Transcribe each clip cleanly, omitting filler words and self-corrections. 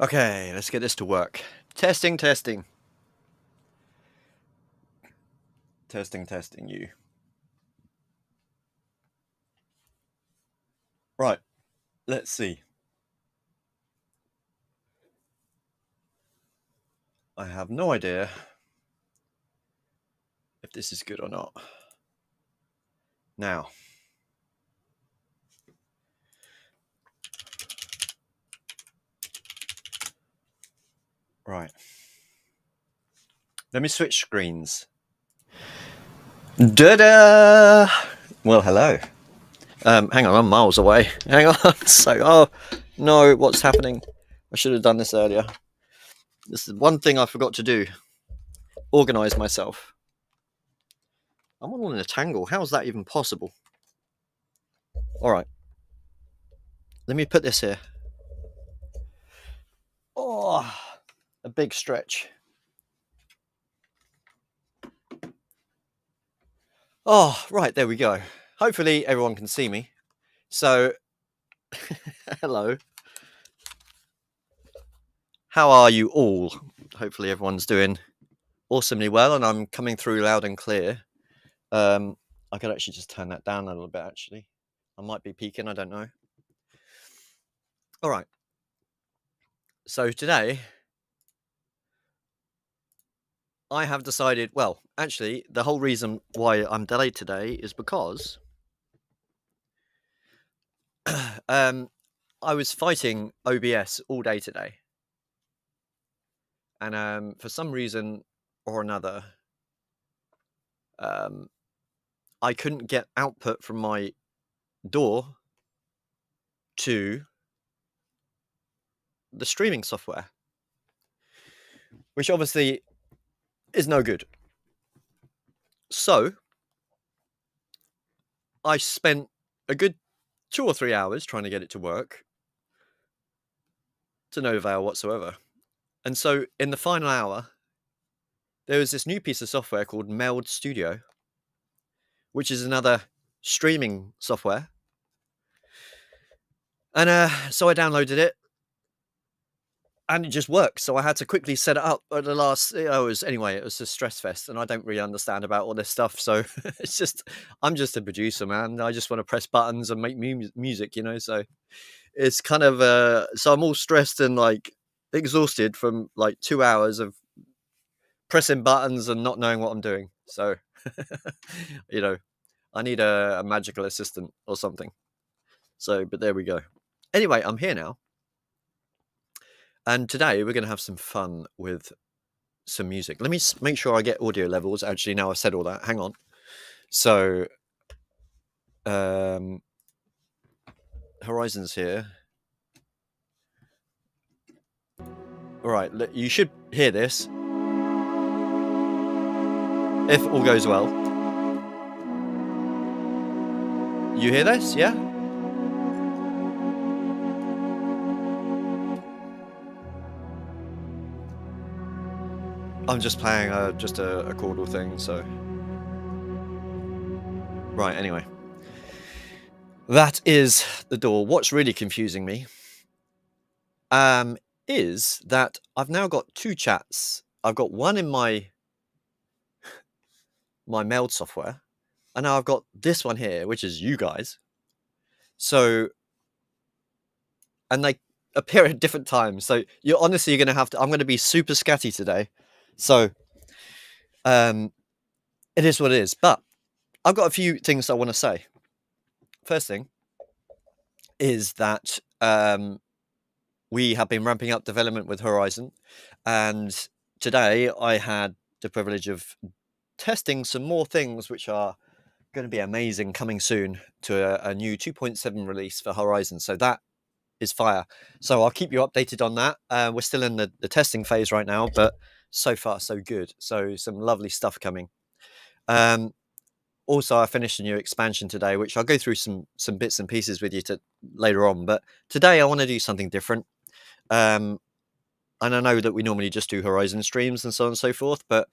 Okay, let's get this to work. Testing, testing. Testing, testing you. Right, let's see. I have no idea if this is good or not. Now, right. Let me switch screens. Da-da! Well, hello. Hang on, I'm miles away. Hang on. Oh, no, what's happening? I should have done this earlier. This is one thing I forgot to do. Organize myself. I'm all in a tangle. How is that even possible? All right. Let me put this here. Oh, a big stretch. Oh, right, there we go. Hopefully everyone can see me. So, hello. How are you all? Hopefully everyone's doing awesomely well, and I'm coming through loud and clear. I could actually just turn that down a little bit, actually. I might be peaking, I don't know. All right. So today, I have decided, well, actually, the whole reason why I'm delayed today is because I was fighting OBS all day today. And for some reason or another, I couldn't get output from my door to the streaming software, which obviously is no good. So I spent a good 2 or 3 hours trying to get it to work, to no avail whatsoever. And so in the final hour, there was this new piece of software called Meld Studio, which is another streaming software. And so I downloaded it, and it just works. So I had to quickly set it up at the last. It was a stress fest, and I don't really understand about all this stuff. So I'm just a producer, man. I just want to press buttons and make music, So it's kind of so I'm all stressed and like exhausted from like 2 hours of pressing buttons and not knowing what I'm doing. So I need a magical assistant or something. So, but there we go. Anyway, I'm here now. And today we're going to have some fun with some music. Let me make sure I get audio levels. Actually, now I've said all that. Hang on. So, Horizon's here. All right, you should hear this. If all goes well. You hear this? Yeah? I'm just playing just a chordal thing, so... Right, anyway. That is the door. What's really confusing me is that I've now got 2 chats. I've got one in my Meld software, and now I've got this one here, which is you guys. So, and they appear at different times. So you're going to have to, I'm going to be super scatty today. So, it is what it is. But I've got a few things I want to say. First thing is that we have been ramping up development with Horizon, and today I had the privilege of testing some more things which are going to be amazing coming soon to a new 2.7 release for Horizon. So that is fire. So I'll keep you updated on that. We're still in the testing phase right now, but so far so good. So some lovely stuff coming. Also, I finished a new expansion today, which I'll go through some bits and pieces with you later on. But today I want to do something different. And I know that we normally just do Horizon streams and so on and so forth, but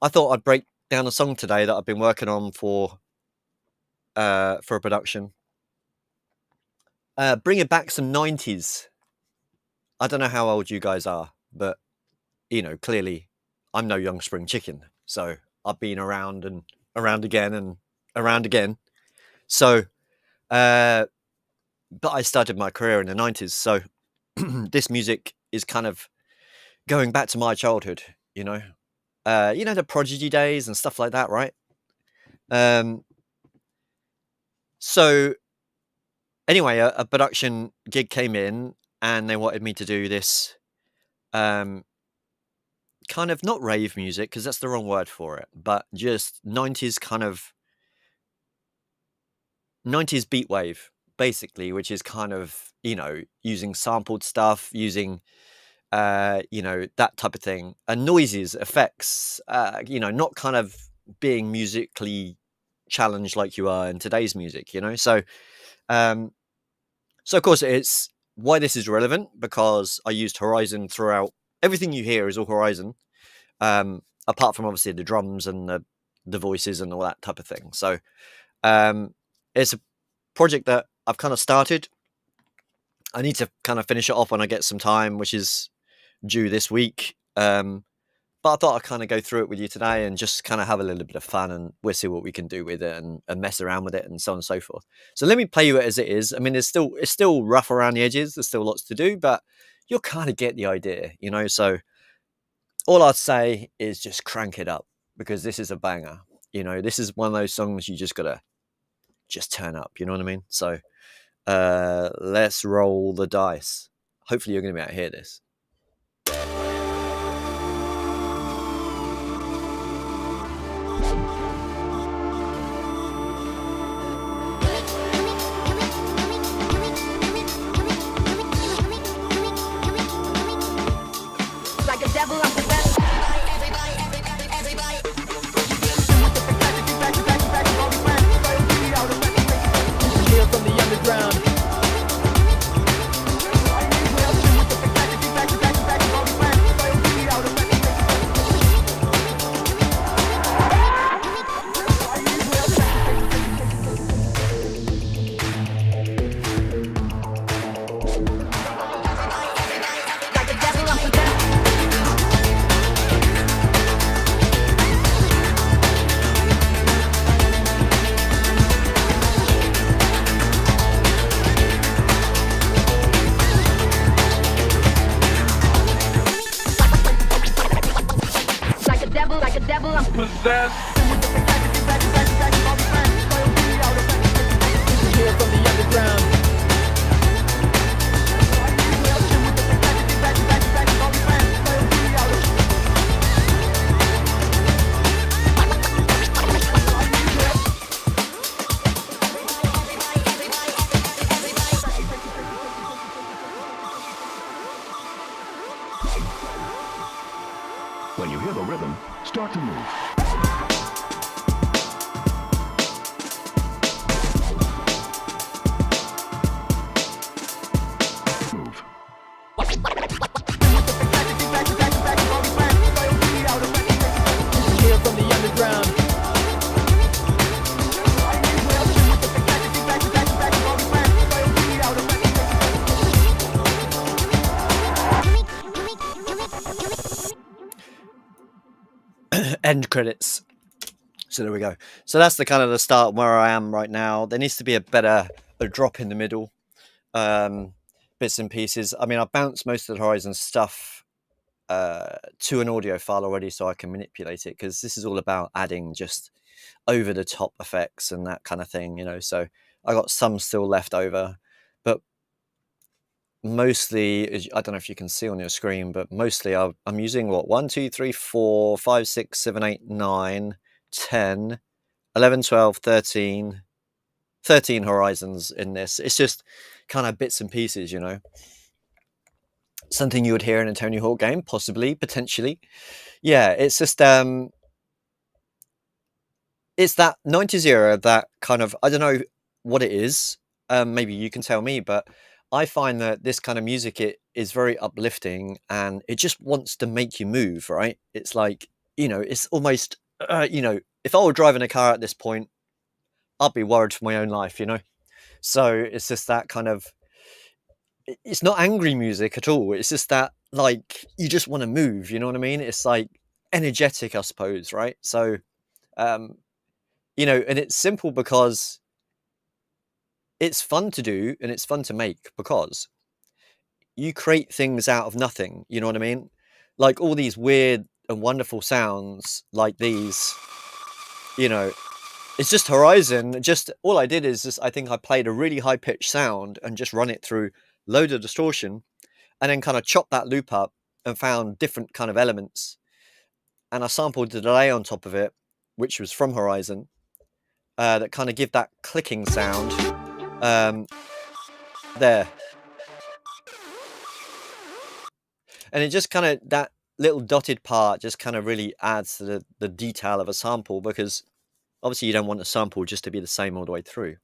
I thought I'd break down a song today that I've been working on for a production. Bringing back some 90s I don't know how old you guys are, but clearly I'm no young spring chicken. So I've been around and around again and around again. So, but I started my career in the 90s. So this music is kind of going back to my childhood, the Prodigy days and stuff like that, right? Um, so anyway, a production gig came in and they wanted me to do this kind of not rave music because that's the wrong word for it, but just 90s kind of 90s beat wave, basically, which is kind of, using sampled stuff, using, that type of thing, and noises, effects, not kind of being musically challenged like you are in today's music, um, so of course it's why this is relevant because I used Horizon throughout. Everything you hear is all Horizon, apart from obviously the drums and the voices and all that type of thing. So it's a project that I've kind of started. I need to kind of finish it off when I get some time, which is due this week. But I thought I'd kind of go through it with you today and just kind of have a little bit of fun, and we'll see what we can do with it and mess around with it and so on and so forth. So let me play you it as it is. I mean, it's still rough around the edges. There's still lots to do, but you'll kind of get the idea, So all I'd say is just crank it up because this is a banger. This is one of those songs you just gotta just turn up. You know what I mean? So let's roll the dice. Hopefully you're gonna be able to hear this. When you hear the rhythm, start to move. End credits. So there we go. So that's the kind of the start where I am right now. There needs to be a drop in the middle, bits and pieces. I mean, I've bounced most of the Horizon stuff to an audio file already, so I can manipulate it because this is all about adding just over the top effects and that kind of thing, So I got some still left over, but mostly, I don't know if you can see on your screen, but mostly I'm using 1, 2, 3, 4, 5, 6, 7, 8, 9, 10, 11, 12, 13 Horizons in this. It's just kind of bits and pieces, Something you would hear in a Tony Hawk game, possibly, potentially. Yeah, it's just it's that 90s era that kind of, I don't know what it is. Maybe you can tell me, but I find that this kind of music, it is very uplifting and it just wants to make you move, right? It's like, it's almost, if I were driving a car at this point, I'd be worried for my own life, So it's just that kind of, it's not angry music at all. It's just that, like, you just want to move. You know what I mean? It's like energetic, I suppose, right? So, um, and it's simple because it's fun to do and it's fun to make because you create things out of nothing. You know what I mean? Like all these weird and wonderful sounds, like these. You know, it's just Horizon. Just all I did is just I think I played a really high pitched sound and just run it through load of distortion and then kind of chopped that loop up and found different kind of elements. And I sampled the delay on top of it, which was from Horizon, that kind of give that clicking sound there. And it just kind of, that little dotted part just kind of really adds to the detail of a sample, because obviously you don't want a sample just to be the same all the way through.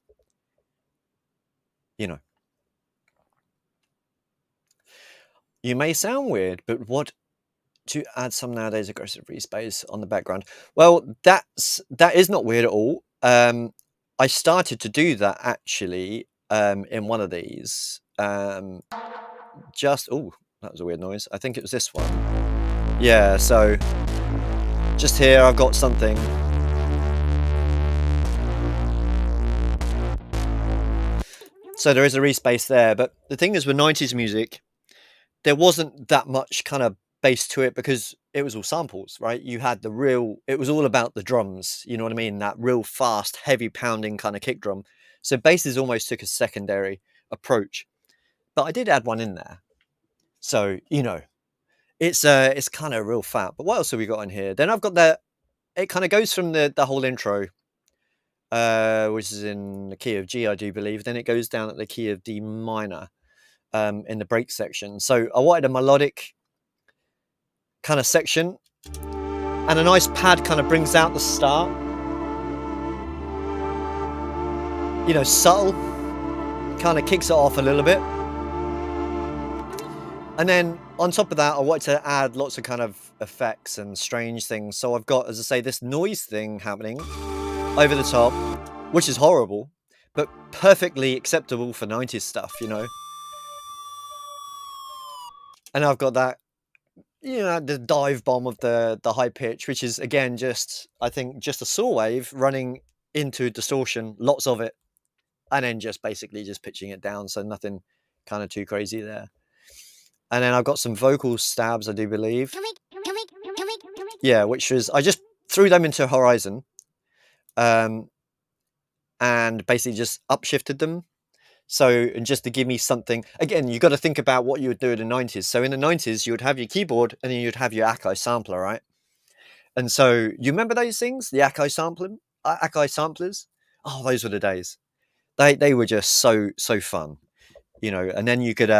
You may sound weird, but what to add some nowadays aggressive respace on the background? Well, that is not weird at all. I started to do that actually in one of these. Just that was a weird noise. I think it was this one. Yeah, so just here I've got something. So there is a respace there, but the thing is with 90s music, there wasn't that much kind of bass to it because it was all samples, right? You had it was all about the drums, you know what I mean? That real fast, heavy pounding kind of kick drum. So basses almost took a secondary approach. But I did add one in there. So, it's kind of real fat. But what else have we got in here? Then I've got it kind of goes from the whole intro, which is in the key of G, I do believe. Then it goes down at the key of D minor in the break section. So I wanted a melodic kind of section, and a nice pad kind of brings out the start. Subtle, kind of kicks it off a little bit. And then on top of that, I wanted to add lots of kind of effects and strange things. So I've got, as I say, this noise thing happening over the top, which is horrible, but perfectly acceptable for 90s stuff, And I've got that, the dive bomb of the high pitch, which is, again, I think just a saw wave running into distortion, lots of it, and then just basically just pitching it down, so nothing kind of too crazy there. And then I've got some vocal stabs, I do believe. Yeah, which was, I just threw them into Horizon, and basically just upshifted them. So, and just to give me something, again, you've got to think about what you would do in the 90s. So in the 90s, you would have your keyboard and then you'd have your Akai sampler, right? And so you remember those things, the Akai samplers? Oh, those were the days. They were just so fun, and then you could,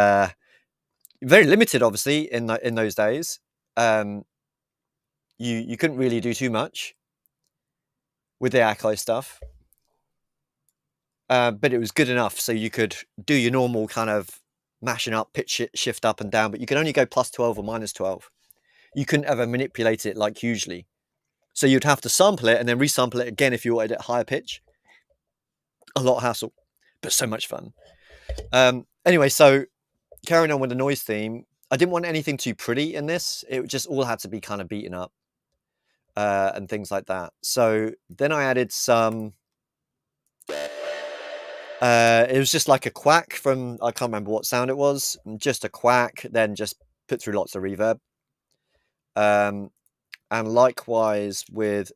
very limited, obviously, in those days. You couldn't really do too much with the Akai stuff. But it was good enough so you could do your normal kind of mashing up, pitch shift up and down, but you could only go plus 12 or minus 12. You couldn't ever manipulate it like hugely. So you'd have to sample it and then resample it again if you wanted it higher pitch. A lot of hassle, but so much fun. Anyway, so carrying on with the noise theme, I didn't want anything too pretty in this. It just all had to be kind of beaten up and things like that. So then I added some... it was just like a quack from, I can't remember what sound it was, just a quack, then just put through lots of reverb. And likewise with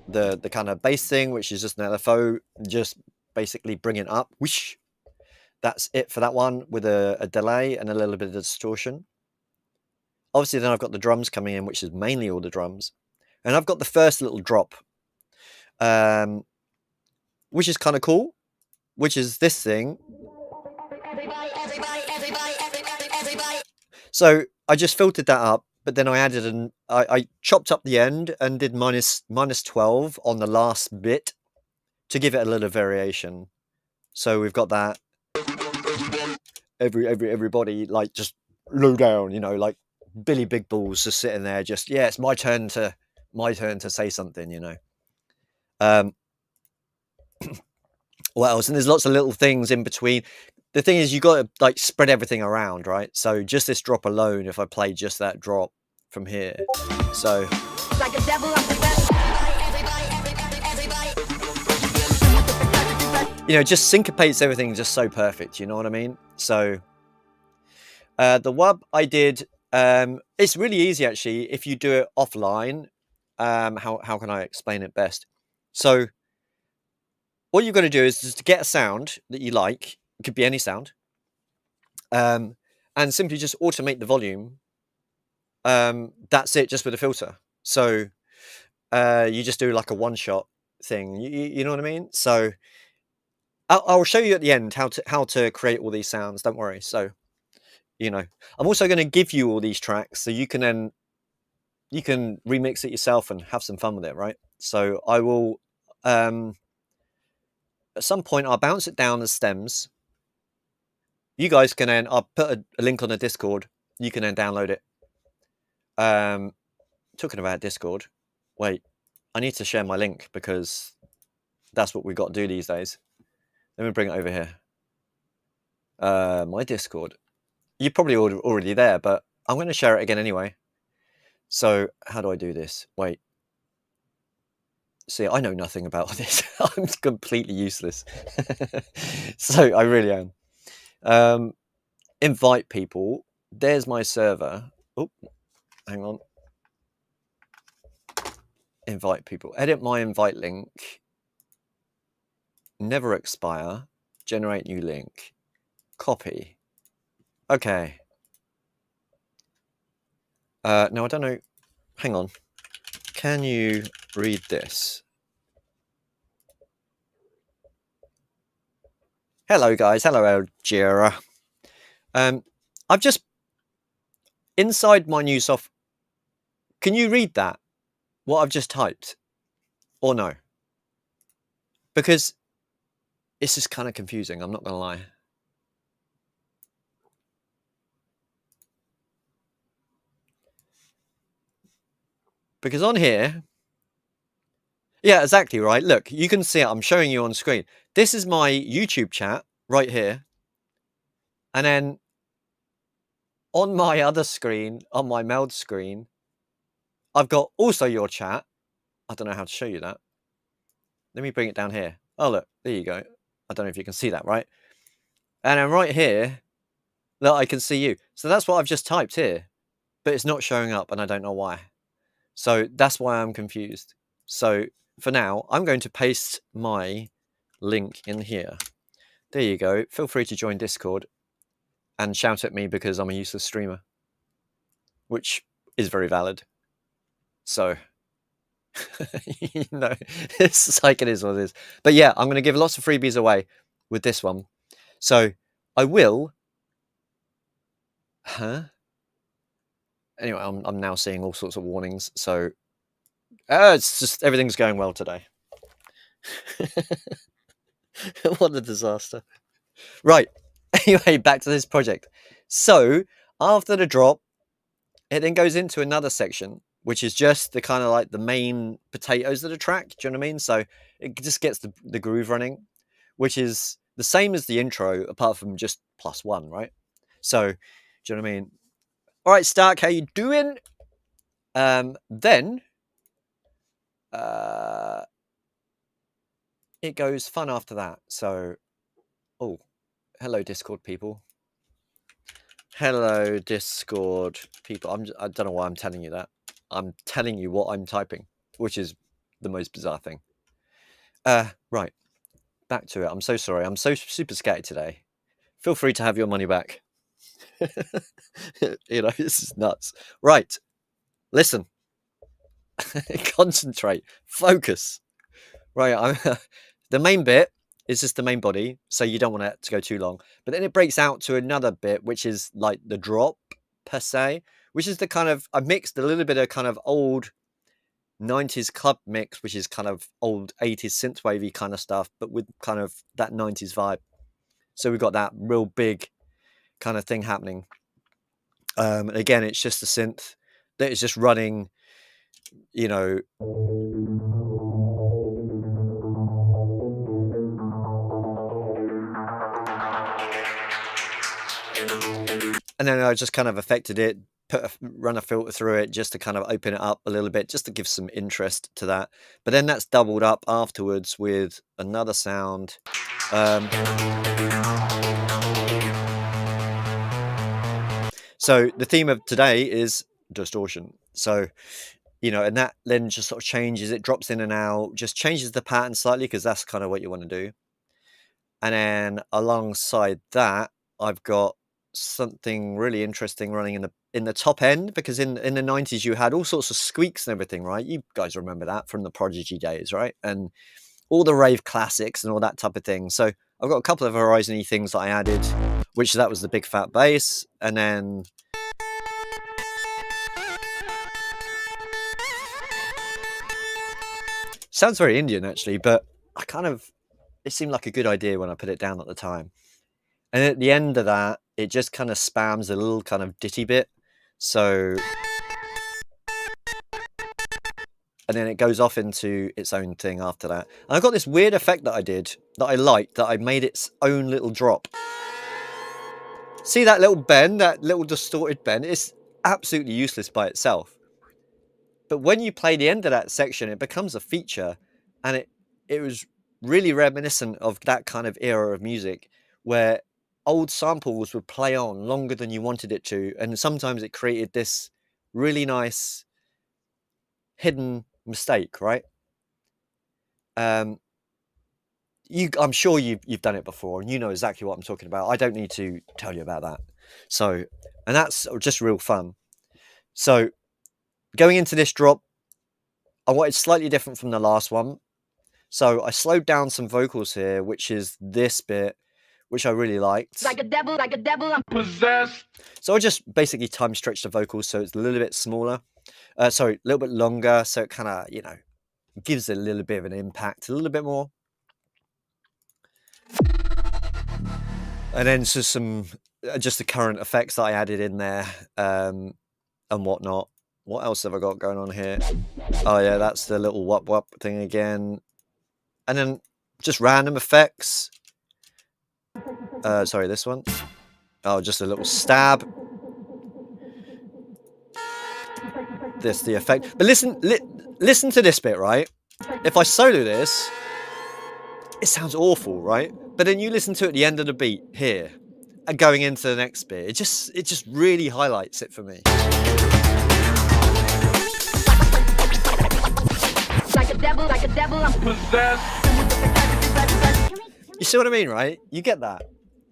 the kind of bass thing, which is just an LFO, just basically bring it up. Whoosh. That's it for that one, with a delay and a little bit of distortion. Obviously, then I've got the drums coming in, which is mainly all the drums. And I've got the first little drop, which is kind of cool, which is this thing. So I just filtered that up, but then I added I chopped up the end and did minus 12 on the last bit to give it a little variation. So we've got that. Everybody like just low down, like Billy Big Balls just sitting there, just, yeah, it's my turn to say something, What else? And there's lots of little things in between. the thing is, you got to like spread everything around, right? So just this drop alone, if I play just that drop from here, so Like a devil, I'm possessed. you know, just syncopates everything just so perfect. You know what I mean? So the wub I did, it's really easy actually if you do it offline. How can I explain it best? So what you've got to do is just to get a sound that you like. It could be any sound, and simply just automate the volume. That's it, just with a filter. So you just do like a one-shot thing. You know what I mean? So I'll show you at the end how to create all these sounds. Don't worry. So you know, I'm also going to give you all these tracks so you can then remix it yourself and have some fun with it, right? So I will at some point I'll bounce it down as stems. You guys can then, I'll put a link on the Discord. You can then download it. Talking about Discord, wait, I need to share my link because that's what we've got to do these days. Let me bring it over here. My Discord. You're probably already there, but I'm going to share it again anyway. So how do I do this? Wait. See, I know nothing about this. I'm completely useless. So I really am. Invite people. There's my server. Oh, hang on. Invite people. Edit my invite link. Never expire. Generate new link. Copy. Okay. No, I don't know. Hang on. Can you read this? Hello, guys. Hello, Elgira. I've just inside my new soft. Can you read that? What I've just typed, or no? Because it's just kind of confusing. I'm not gonna lie. Because on here, yeah, exactly right. Look, you can see it. I'm showing you on screen. This is my YouTube chat right here, and then on my other screen, on my meld screen, I've got also your chat. I don't know how to show you that. Let me bring it down here. Oh, look, there you go. I don't know if you can see that, right? And then right here, look, I can see you. So that's what I've just typed here, but it's not showing up, and I don't know why. So that's why I'm confused. So for now, I'm going to paste my link in here. There you go. Feel free to join Discord and shout at me because I'm a useless streamer, which is very valid. So, you know, it's like it is what it is. But yeah, I'm going to give lots of freebies away with this one. So I will. Huh? Anyway, I'm now seeing all sorts of warnings. So it's just everything's going well today. What a disaster. Right. Anyway, back to this project. So after the drop, it then goes into another section, which is just the kind of like the main potatoes of the track. Do you know what I mean? So it just gets the groove running, which is the same as the intro, apart from just +1, right? So, do you know what I mean? All right, Stark, how you doing? Then it goes fun after that. So, oh, hello, Discord people. Hello, Discord people. I don't know why I'm telling you that. I'm telling you what I'm typing, which is the most bizarre thing. Right. Back to it. I'm so sorry. I'm so super scatty today. Feel free to have your money back. You know, this is nuts. Right. Listen. Concentrate. Focus. Right. The main bit is just the main body, so you don't want it to go too long. But then it breaks out to another bit, which is like the drop per se, which is the kind of I mixed a little bit of kind of old 90s club mix, which is kind of old 80s synthwavey kind of stuff, but with kind of that 90s vibe. So we've got that real big kind of thing happening. Again, it's just a synth that is just running, you know. And then I just kind of affected it, run a filter through it just to kind of open it up a little bit, just to give some interest to that. But then that's doubled up afterwards with another sound. So the theme of today is distortion. So, you know, and that then just sort of changes, it drops in and out, just changes the pattern slightly, because that's kind of what you want to do. And then alongside that, I've got something really interesting running in the top end, because in the 90s you had all sorts of squeaks and everything, right? You guys remember that from the Prodigy days, right? And all the rave classics and all that type of thing. So I've got a couple of Horizon-y things that I added, which that was the big fat bass, and then sounds very Indian actually, but it seemed like a good idea when I put it down at the time. And at the end of that, it just kind of spams a little kind of ditty bit. So, and then it goes off into its own thing after that. And I've got this weird effect that I did that I liked, that I made its own little drop. See that little bend, that little distorted bend? It's absolutely useless by itself. But when you play the end of that section, it becomes a feature, and it was really reminiscent of that kind of era of music where old samples would play on longer than you wanted it to, and sometimes it created this really nice hidden mistake, right? I'm sure you've done it before, and you know exactly what I'm talking about. I don't need to tell you about that. So, and that's just real fun. So, going into this drop, I wanted slightly different from the last one. So I slowed down some vocals here, which is this bit, which I really liked. Like a devil, I'm Possessed. So I just basically time stretched the vocals so it's a little bit smaller. Sorry, a little bit longer, so it kind of, you know, gives it a little bit of an impact, a little bit more. And then some just the current effects that I added in there, and whatnot. What else have I got going on here? Oh yeah, that's the little wop wop thing again. And then just random effects. Sorry, this one. Oh, just a little stab. This the effect. But listen to this bit, right? If I solo this, it sounds awful, right? But then you listen to it at the end of the beat here, and going into the next bit, it just really highlights it for me. like a devil, I'm Possessed. You see what I mean, right? You get that.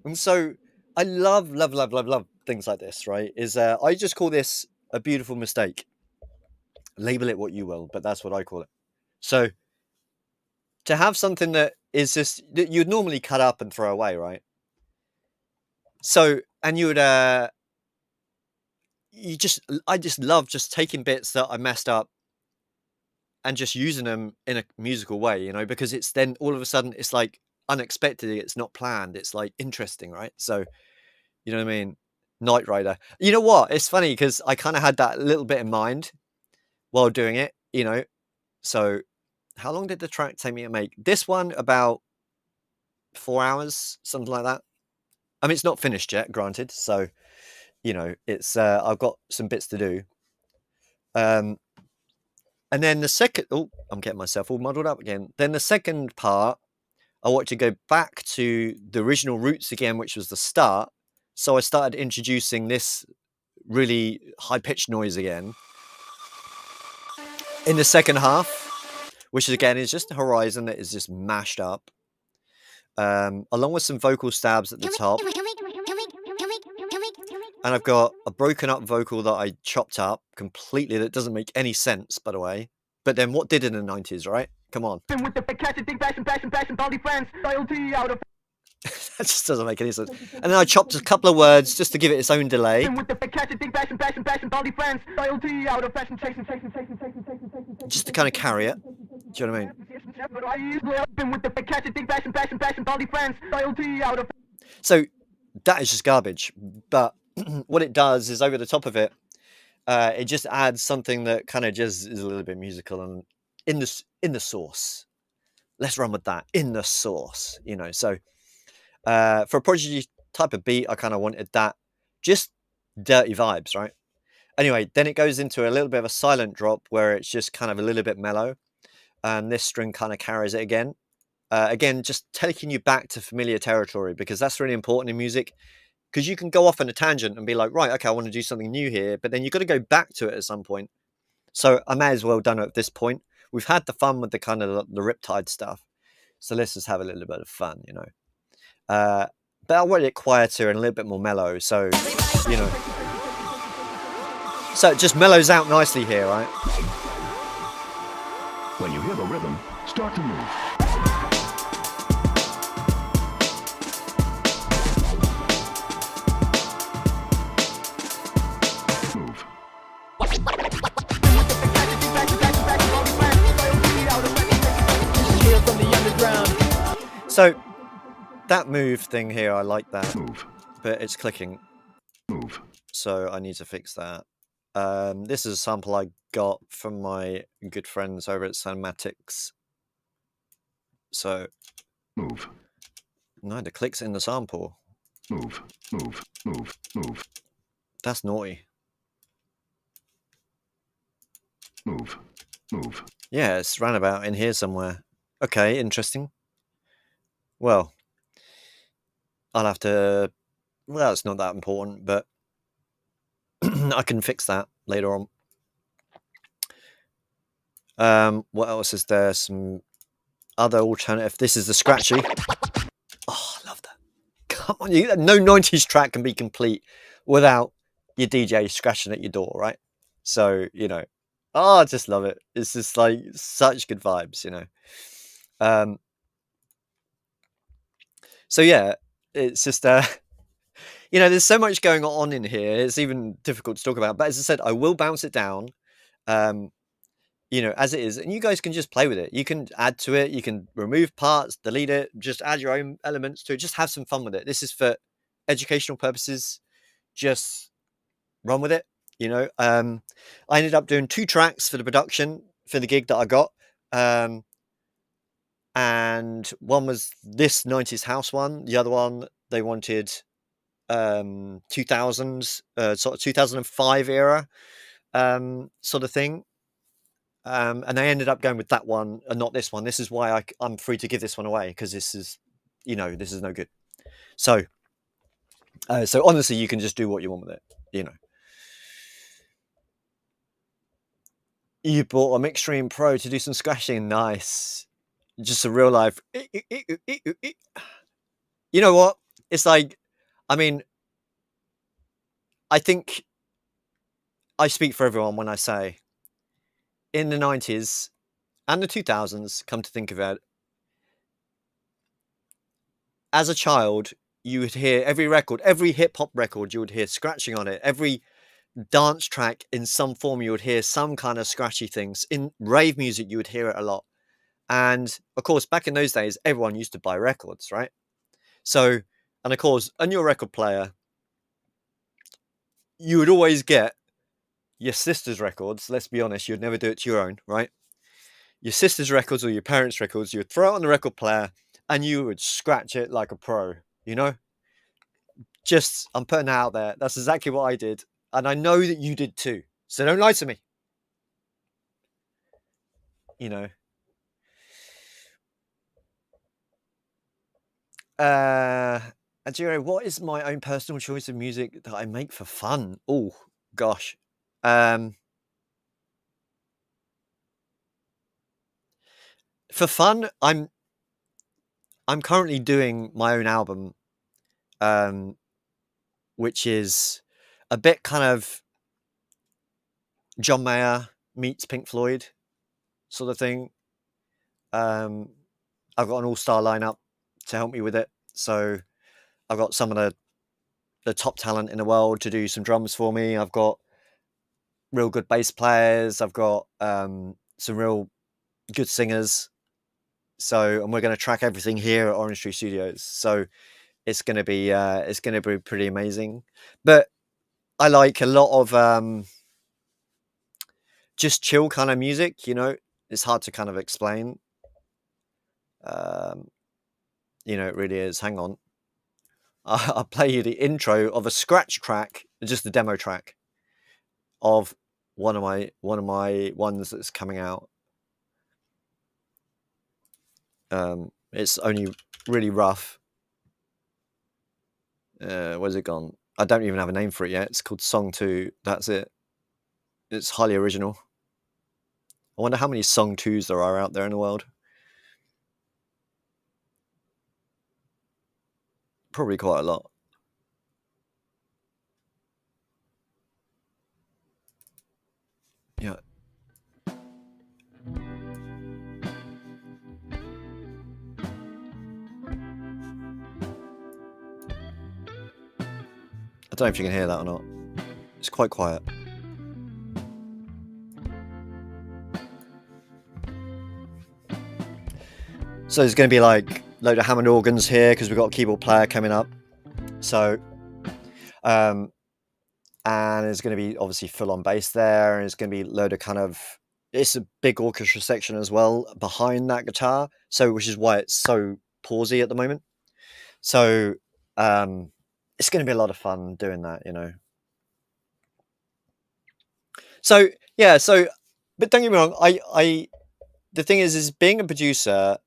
And so I love things like this, right? I just call this a beautiful mistake. Label it what you will, but that's what I call it. So to have something that is just that you'd normally cut up and throw away, right? So, and you would I just love just taking bits that I messed up and just using them in a musical way, you know, because it's then all of a sudden it's like unexpected, it's not planned, it's like interesting, right? So, you know what I mean? Knight Rider. You know what? It's funny because I kind of had that little bit in mind while doing it, you know. So, how long did the track take me to make? This one about 4 hours, something like that. I mean, it's not finished yet, granted. So, you know, it's I've got some bits to do. And then the second, oh, I'm getting myself all muddled up again. Then the second part, I want to go back to the original roots again, which was the start. So I started introducing this really high-pitched noise again in the second half, which again is just a Horizon that is just mashed up, along with some vocal stabs at the top. And I've got a broken up vocal that I chopped up completely that doesn't make any sense, by the way. But then what did in the 90s, right? Come on. With the passion, body friends, loyalty out of. That just doesn't make any sense. And then I chopped a couple of words just to give it its own delay. With the passion, body friends, loyalty out of fashion, chasing. Just to kind of carry it. Do you know what I mean? With the passion, body friends, loyalty out of. So that is just garbage. But what it does is over the top of it, it just adds something that kind of just is a little bit musical and in the sauce. Let's run with that, in the sauce, you know. So for a Prodigy type of beat, I kind of wanted that just dirty vibes, right? Anyway, then it goes into a little bit of a silent drop where it's just kind of a little bit mellow, and this string kind of carries it again. Again, just taking you back to familiar territory, because that's really important in music. Because you can go off on a tangent and be like, right, okay, I want to do something new here, but then you've got to go back to it at some point. So I may as well done it at this point. We've had the fun with the kind of the Riptide stuff, so let's just have a little bit of fun, you know. But I want it quieter and a little bit more mellow, so you know. So it just mellows out nicely here, right? When you hear the rhythm, start to move. Move. So that move thing here, I like that, Move. but it's clicking, Move. so I need to fix that. This is a sample I got from my good friends over at Cinematics. So Move. no, the click's in the sample. Move. Move. Move. Move. That's naughty. Move. Move. Yeah, it's roundabout in here somewhere. Okay, interesting. Well, I'll have to. Well, it's not that important, but I can fix that later on. What else is there? Some other alternative. This is the scratchy. Oh, I love that. Come on, no 90s track can be complete without your DJ scratching at your door, right? So, you know, oh, I just love it. It's just like such good vibes, you know. So yeah, it's just you know, there's so much going on in here. It's even difficult to talk about. But as I said, I will bounce it down, you know, as it is, and you guys can just play with it. You can add to it. You can remove parts, delete it, just add your own elements to it. Just have some fun with it. This is for educational purposes. Just run with it. You know, I ended up doing 2 tracks for the production for the gig that I got. And one was this 90s house one. The other one, they wanted 2000s, sort of 2005 era sort of thing. And I ended up going with that one and not this one. This is why I'm free to give this one away, because this is, you know, this is no good. So, so honestly, you can just do what you want with it, you know. You bought a Mixstream Pro to do some scratching. Nice. Just a real life. You know what? It's like, I mean, I think I speak for everyone when I say in the 90s and the 2000s, come to think of it, as a child, you would hear every record, every hip hop record, you would hear scratching on it. Every dance track in some form, you would hear some kind of scratchy things. In rave music, you would hear it a lot. And of course, back in those days, everyone used to buy records, right? So, and of course, on your record player, you would always get your sister's records. Let's be honest, you'd never do it to your own, right? Your sister's records or your parents' records, you would throw it on the record player and you would scratch it like a pro, you know? Just, I'm putting it out there. That's exactly what I did. And I know that you did too. So don't lie to me. You know. And you know, what is my own personal choice of music that I make for fun? Oh, gosh. For fun, I'm currently doing my own album, which is a bit kind of John Mayer meets Pink Floyd sort of thing. I've got an all-star lineup to help me with it. So I've got some of the top talent in the world to do some drums for me. I've got real good bass players. I've got some real good singers. So, and we're going to track everything here at Orange Tree Studios. So it's going to be pretty amazing. But I like a lot of just chill kind of music. You know, it's hard to kind of explain. You know, it really is. Hang on. I'll play you the intro of a scratch track, just the demo track of one of my ones that's coming out. It's only really rough. Where's it gone? I don't even have a name for it yet. It's called Song 2. That's it. It's highly original. I wonder how many Song 2s there are out there in the world. Probably quite a lot. Yeah. I don't know if you can hear that or not. It's quite quiet. So there's going to be like a load of Hammond organs here because we've got a keyboard player coming up. So, and there's going to be obviously full on bass there, and it's going to be a load of kind of, it's a big orchestra section as well behind that guitar. So, which is why it's so pausey at the moment. So, it's going to be a lot of fun doing that, you know. So yeah, but don't get me wrong. The thing is being a producer,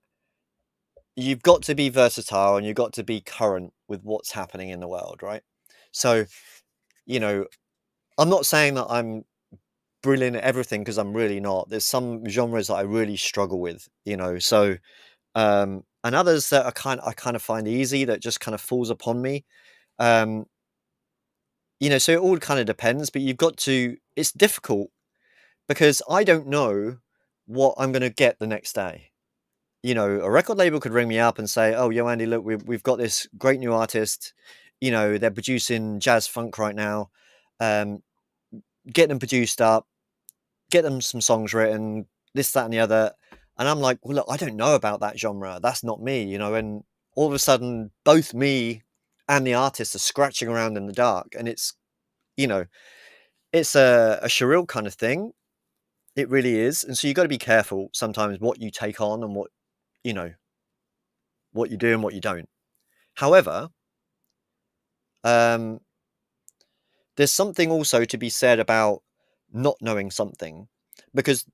you've got to be versatile and you've got to be current with what's happening in the world, right? So, you know, I'm not saying that I'm brilliant at everything because I'm really not. There's some genres that I really struggle with, you know. So, and others that I kind of find easy that just kind of falls upon me. You know, so it all kind of depends. But you've got to. It's difficult because I don't know what I'm going to get the next day. You know, a record label could ring me up and say, "Oh, yo, Andy, look, we've got this great new artist. You know, they're producing jazz funk right now. Get them produced up, get them some songs written, this, that, and the other." And I'm like, "Well, look, I don't know about that genre. That's not me." You know, and all of a sudden, both me and the artist are scratching around in the dark, and it's, you know, it's a surreal kind of thing. It really is, and so you got to be careful sometimes what you take on and what, you know, what you do and what you don't. However, there's something also to be said about not knowing something, because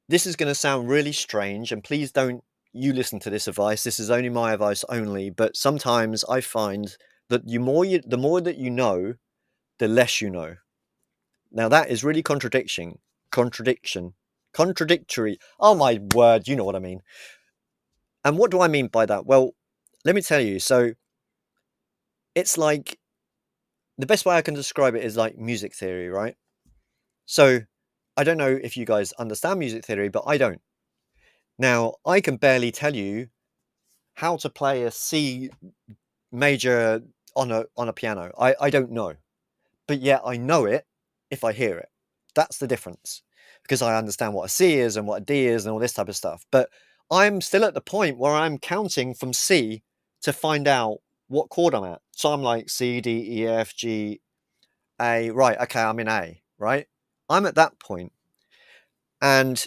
this is going to sound really strange, and please don't you listen to this advice. This is only my advice only, but sometimes I find that the more that you know, the less you know. Now that is really contradictory. Oh my word, you know what I mean. And what do I mean by that? Well, let me tell you. So it's like, the best way I can describe it is like music theory, right? So I don't know if you guys understand music theory, but I don't. Now, I can barely tell you how to play a C major on a piano. I don't know. But yet I know it if I hear it. That's the difference. Because I understand what a C is and what a D is and all this type of stuff. But I'm still at the point where I'm counting from C to find out what chord I'm at. So I'm like C, D, E, F, G, A. Right, okay, I'm in A, right? I'm at that point. And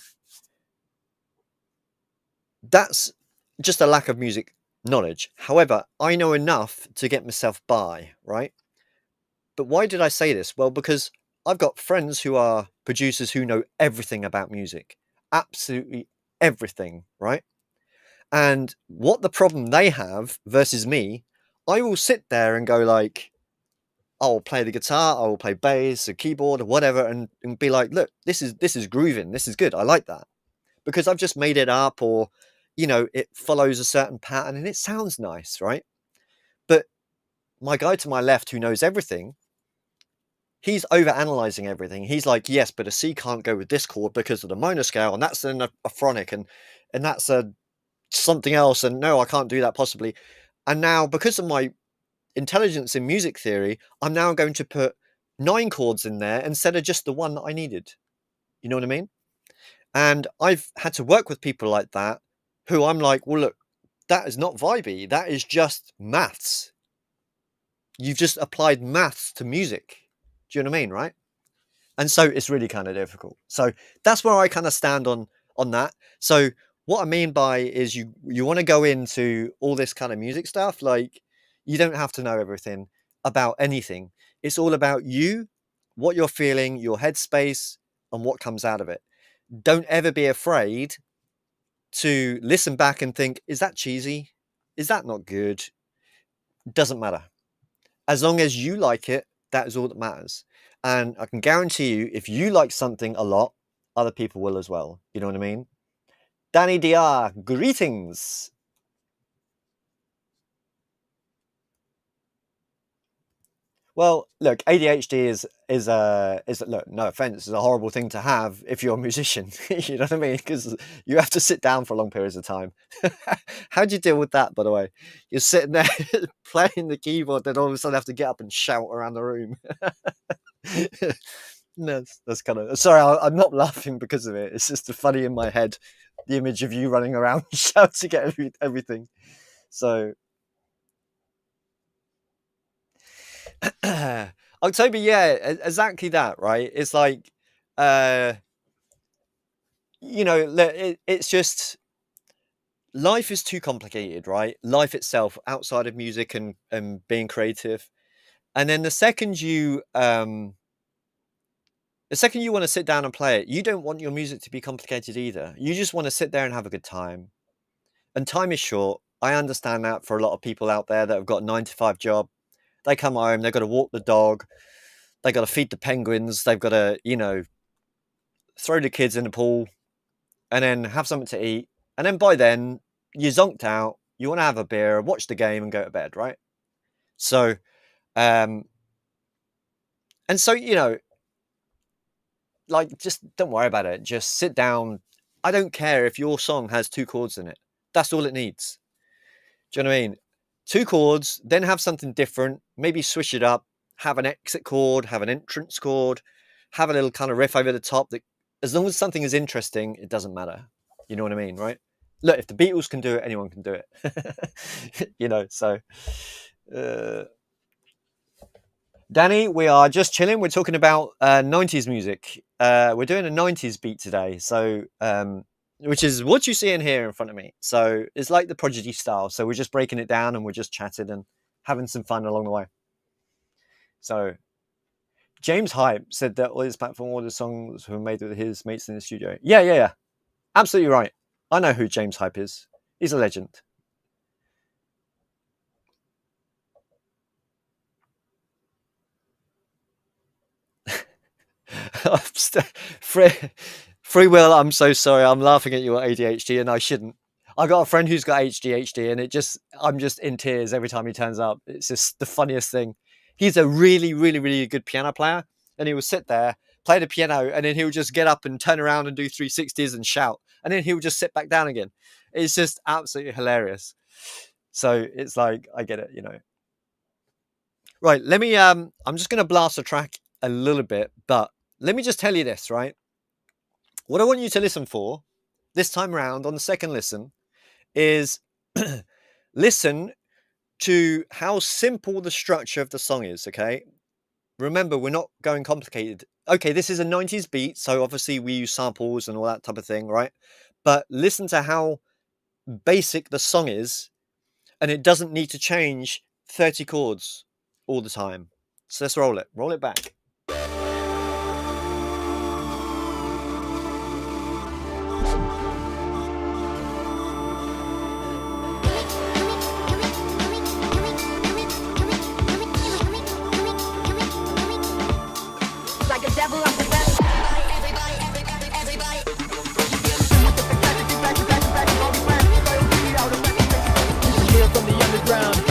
that's just a lack of music knowledge. However, I know enough to get myself by, right? But why did I say this? Well, because I've got friends who are producers who know everything about music, absolutely everything, right? And what the problem they have versus me, I will sit there and go like, I'll play the guitar, I will play bass, a keyboard, or whatever, and be like, look, this is grooving, this is good, I like that. Because I've just made it up, or, you know, it follows a certain pattern and it sounds nice, right? But my guy to my left who knows everything, he's over analyzing everything. He's like, yes, but a C can't go with this chord because of the minor scale, and that's a phronic, and that's a something else, and no, I can't do that possibly. And now, because of my intelligence in music theory, I'm now going to put 9 chords in there instead of just the one that I needed. You know what I mean? And I've had to work with people like that, who I'm like, well, look, that is not vibey. That is just maths. You've just applied maths to music. Do you know what I mean, right? And so it's really kind of difficult. So that's where I kind of stand on that. So what I mean by is you want to go into all this kind of music stuff, like, You don't have to know everything about anything. It's all about you, what you're feeling, your headspace, and what comes out of it. Don't ever be afraid to listen back and think, is that cheesy? Is that not good? Doesn't matter. As long as you like it, that is all that matters. And I can guarantee you, if you like something a lot, other people will as well. You know what I mean? Danny DR, greetings. Well, look, ADHD is look, no offense, is a horrible thing to have if you're a musician. You know what I mean? Because you have to sit down for long periods of time. How do you deal with that, by the way? You're sitting there playing the keyboard, then all of a sudden have to get up and shout around the room. No, that's kind of sorry. I'm not laughing because of it. It's just funny in my head, the image of you running around shouting at everything. So. October, yeah, exactly that, right? It's like, you know, it's just life is too complicated, right? Life itself, outside of music and being creative, and then the second you want to sit down and play it, you don't want your music to be complicated either. You just want to sit there and have a good time. And time is short. I understand that for a lot of people out there that have got a 9-to-5 job. They come home, they've got to walk the dog, they got to feed the penguins, they've got to, you know, throw the kids in the pool and then have something to eat. And then by then, you're zonked out, you want to have a beer, watch the game and go to bed, right? So, and so, you know, like, just don't worry about it. Just sit down. I don't care if your song has 2 chords in it. That's all it needs. Do you know what I mean? 2 chords, then have something different, maybe switch it up, have an exit chord, have an entrance chord, have a little kind of riff over the top. That, as long as something is interesting, it doesn't matter. You know what I mean, right? Look, if the Beatles can do it, anyone can do it. You know, so... Danny, we are just chilling. We're talking about 90s music. We're doing a 90s beat today, so... which is what you see in here in front of me. So it's like the Prodigy style. So we're just breaking it down and we're just chatting and having some fun along the way. So James Hype said that all his platform, all the songs were made with his mates in the studio. Yeah. Absolutely right. I know who James Hype is. He's a legend. Free Will, I'm so sorry. I'm laughing at your ADHD and I shouldn't. I got a friend who's got ADHD and I'm just in tears every time he turns up. It's just the funniest thing. He's a really, really, really good piano player and he will sit there, play the piano, and then he'll just get up and turn around and do 360s and shout. And then he'll just sit back down again. It's just absolutely hilarious. So it's like, I get it, you know. Right, let me, I'm just going to blast the track a little bit, but let me just tell you this, right? What I want you to listen for this time around on the second listen is listen to how simple the structure of the song is, okay? Remember, we're not going complicated. Okay, this is a 90s beat, so obviously we use samples and all that type of thing, right? But listen to how basic the song is, and it doesn't need to change 30 chords all the time. So let's roll it. Roll it back. Like a devil, I'm possessed. Here from the underground.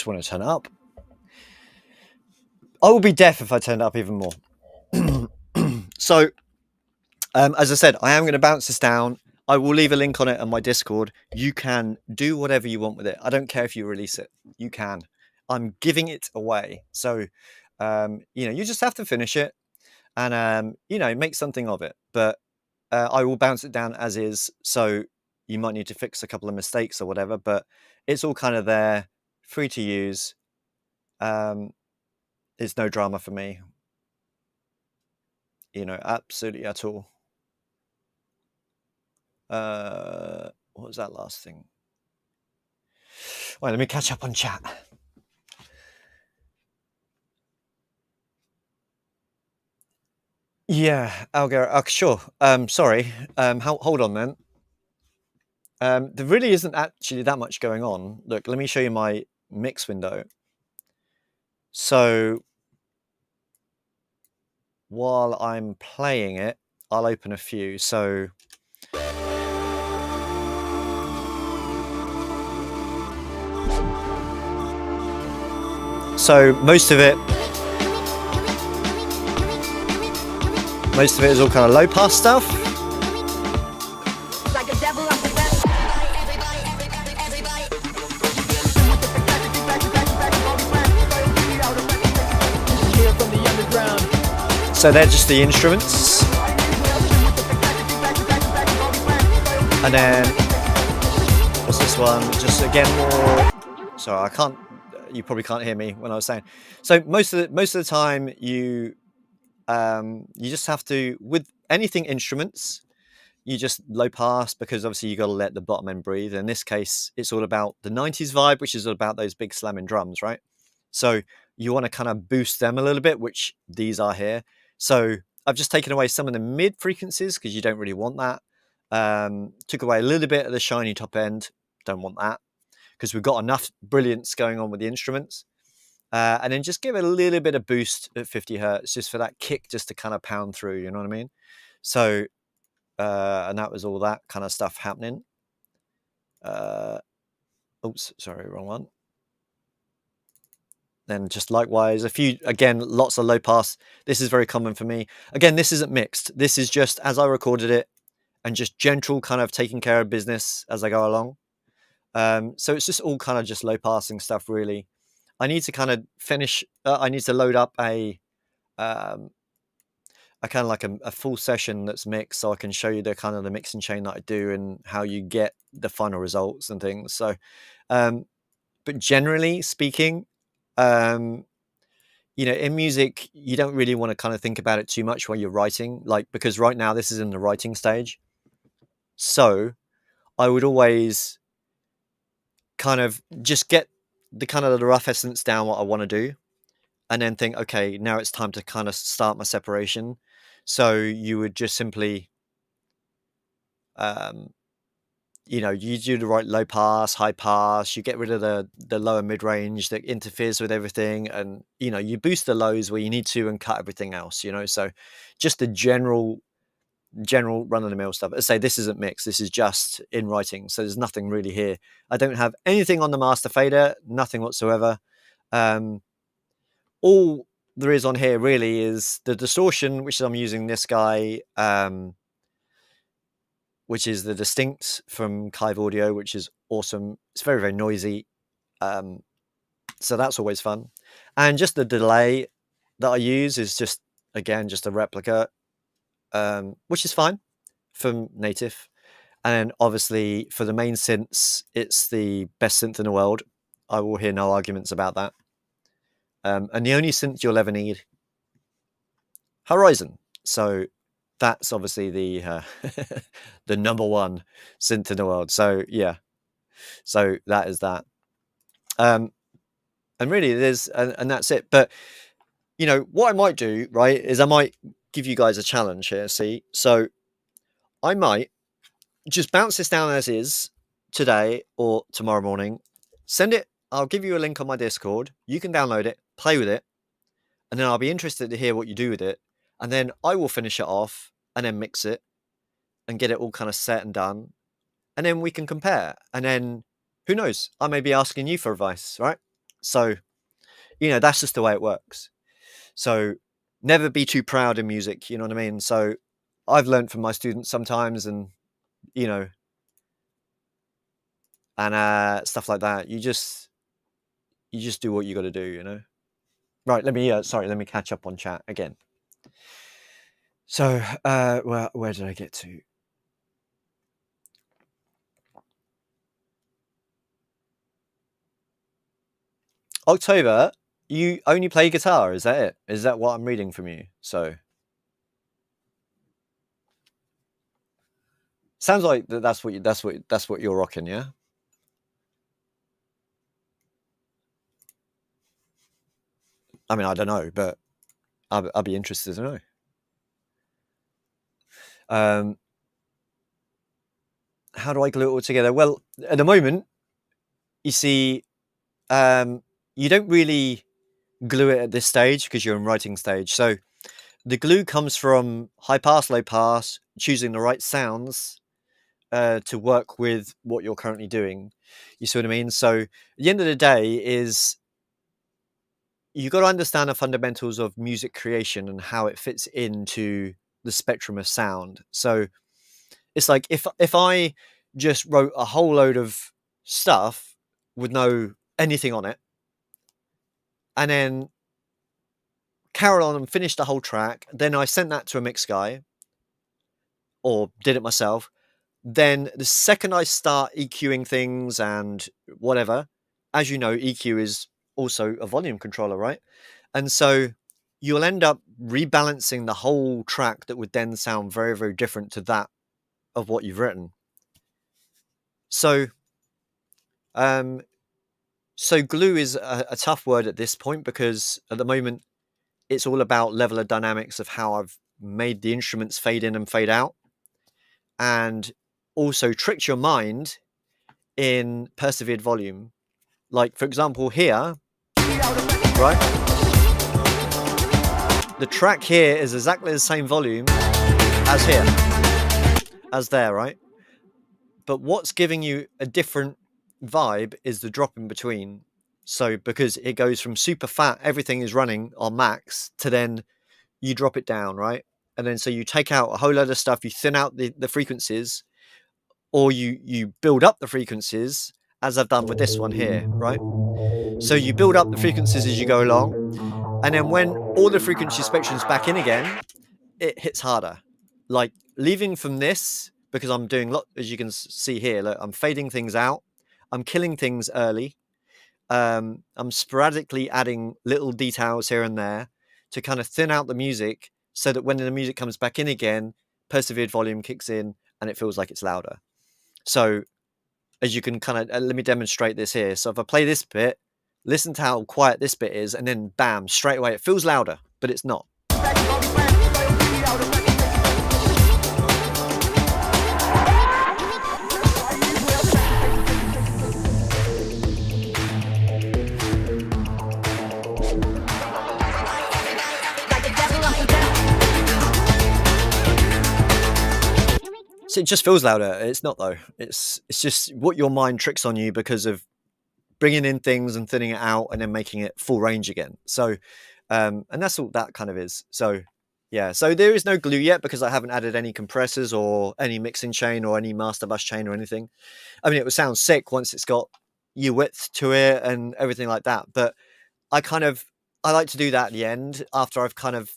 want to turn it up. I will be deaf if I turn it up even more. So, as I said, I am going to bounce this down. I will leave a link on it on my Discord. You can do whatever you want with it. I don't care if you release it. You can. I'm giving it away. So, you just have to finish it and, make something of it. But I will bounce it down as is. So you might need to fix a couple of mistakes or whatever, but it's all kind of there, free to use. It's no drama for me, absolutely at all. What was that last thing? Well, let me catch up on chat. Yeah, Algar, sure. Sorry. Hold on then. There really isn't actually that much going on. Look, let me show you my mix window. So while I'm playing it, I'll open a few. So most of it is all kind of low pass stuff. Like a devil, I'm possessed. So they're just the instruments. And then what's this one? Just again more. Sorry, you probably can't hear me when I was saying. So most of the time you just have to, with anything instruments, you just low pass, because obviously you got to let the bottom end breathe. In this case, it's all about the 90s vibe, which is all about those big slamming drums, right? So you want to kind of boost them a little bit, which these are here. So I've just taken away some of the mid frequencies because you don't really want that. Took away a little bit of the shiny top end. Don't want that because we've got enough brilliance going on with the instruments. And then just give it a little bit of boost at 50 hertz just for that kick, just to kind of pound through, you know what I mean? So, and that was all that kind of stuff happening. Oops, sorry, wrong one. Then just likewise, again, lots of low pass. This is very common for me. Again, this isn't mixed. This is just as I recorded it and just gentle kind of taking care of business as I go along. So it's just all kind of just low passing stuff, really. I need to kind of finish. I need to load up a kind of like a full session that's mixed, so I can show you the kind of the mixing chain that I do and how you get the final results and things. So, but generally speaking, in music, you don't really want to kind of think about it too much while you're writing, because right now this is in the writing stage. So I would always kind of just get the kind of the rough essence down, what I want to do, and then think, okay, now it's time to kind of start my separation. So you would just simply, you do the right low pass, high pass, you get rid of the lower mid range that interferes with everything. And, you boost the lows where you need to and cut everything else, so just the general run of the mill stuff. I say this isn't mixed. This is just in writing. So there's nothing really here. I don't have anything on the master fader, nothing whatsoever. All there is on here really is the distortion, which I'm using this guy, which is the Distinct from Kive Audio, which is awesome. It's very, very noisy. So that's always fun. And just the delay that I use is just, again, just a replica, which is fine from Native. And obviously for the main synths, it's the best synth in the world. I will hear no arguments about that. And the only synth you'll ever need, Horizon. So that's obviously the the number one synth in the world. So yeah, so that is that. And really, and that's it. But what I might do, right, is I might give you guys a challenge here. See, so I might just bounce this down as is today or tomorrow morning. Send it. I'll give you a link on my Discord. You can download it, play with it, and then I'll be interested to hear what you do with it. And then I will finish it off and then mix it and get it all kind of set and done. And then we can compare. And then who knows? I may be asking you for advice, right? So, you know, that's just the way it works. So never be too proud in music, you know what I mean? So I've learned from my students sometimes, and, you know, and stuff like that. You just do what you got to do, you know? Right, let me catch up on chat again. So, where did I get to? October, you only play guitar, is that it? Is that what I'm reading from you? So, sounds like that's what you're rocking, yeah? I mean, I don't know, but I'll be interested to know. How do I glue it all together? Well, at the moment, you see, you don't really glue it at this stage because you're in writing stage. So the glue comes from high pass, low pass, choosing the right sounds to work with what you're currently doing. You see what I mean? So at the end of the day is you've got to understand the fundamentals of music creation and how it fits into the spectrum of sound. So it's like if I just wrote a whole load of stuff with no anything on it, and then carried on and finished the whole track, then I sent that to a mix guy or did it myself. Then the second I start EQing things and whatever, as you know, EQ is also a volume controller, right? And so you'll end up rebalancing the whole track that would then sound very, very different to that of what you've written. So, so glue is a tough word at this point because at the moment it's all about level of dynamics of how I've made the instruments fade in and fade out, and also tricked your mind in persevered volume. Like, for example, here, right? The track here is exactly the same volume as here, as there, right? But what's giving you a different vibe is the drop in between. So because it goes from super fat, everything is running on max, to then you drop it down, right? And then so you take out a whole load of stuff, you thin out the frequencies, or you build up the frequencies, as I've done with this one here, right? So you build up the frequencies as you go along, and then when all the frequency spectrum's back in again, it hits harder. Like leaving from this, because I'm doing as you can see here, look, I'm fading things out, I'm killing things early, I'm sporadically adding little details here and there to kind of thin out the music so that when the music comes back in again, persevered volume kicks in and it feels like it's louder. So as you can kind of, let me demonstrate this here. So if I play this bit, listen to how quiet this bit is, and then bam, straight away it feels louder, but it's not. So it just feels louder. It's not though. It's just what your mind tricks on you because of bringing in things and thinning it out and then making it full range again. So, and that's all that kind of is. So, yeah. So there is no glue yet because I haven't added any compressors or any mixing chain or any master bus chain or anything. I mean, it would sound sick once it's got U width to it and everything like that. But I like to do that at the end after I've kind of,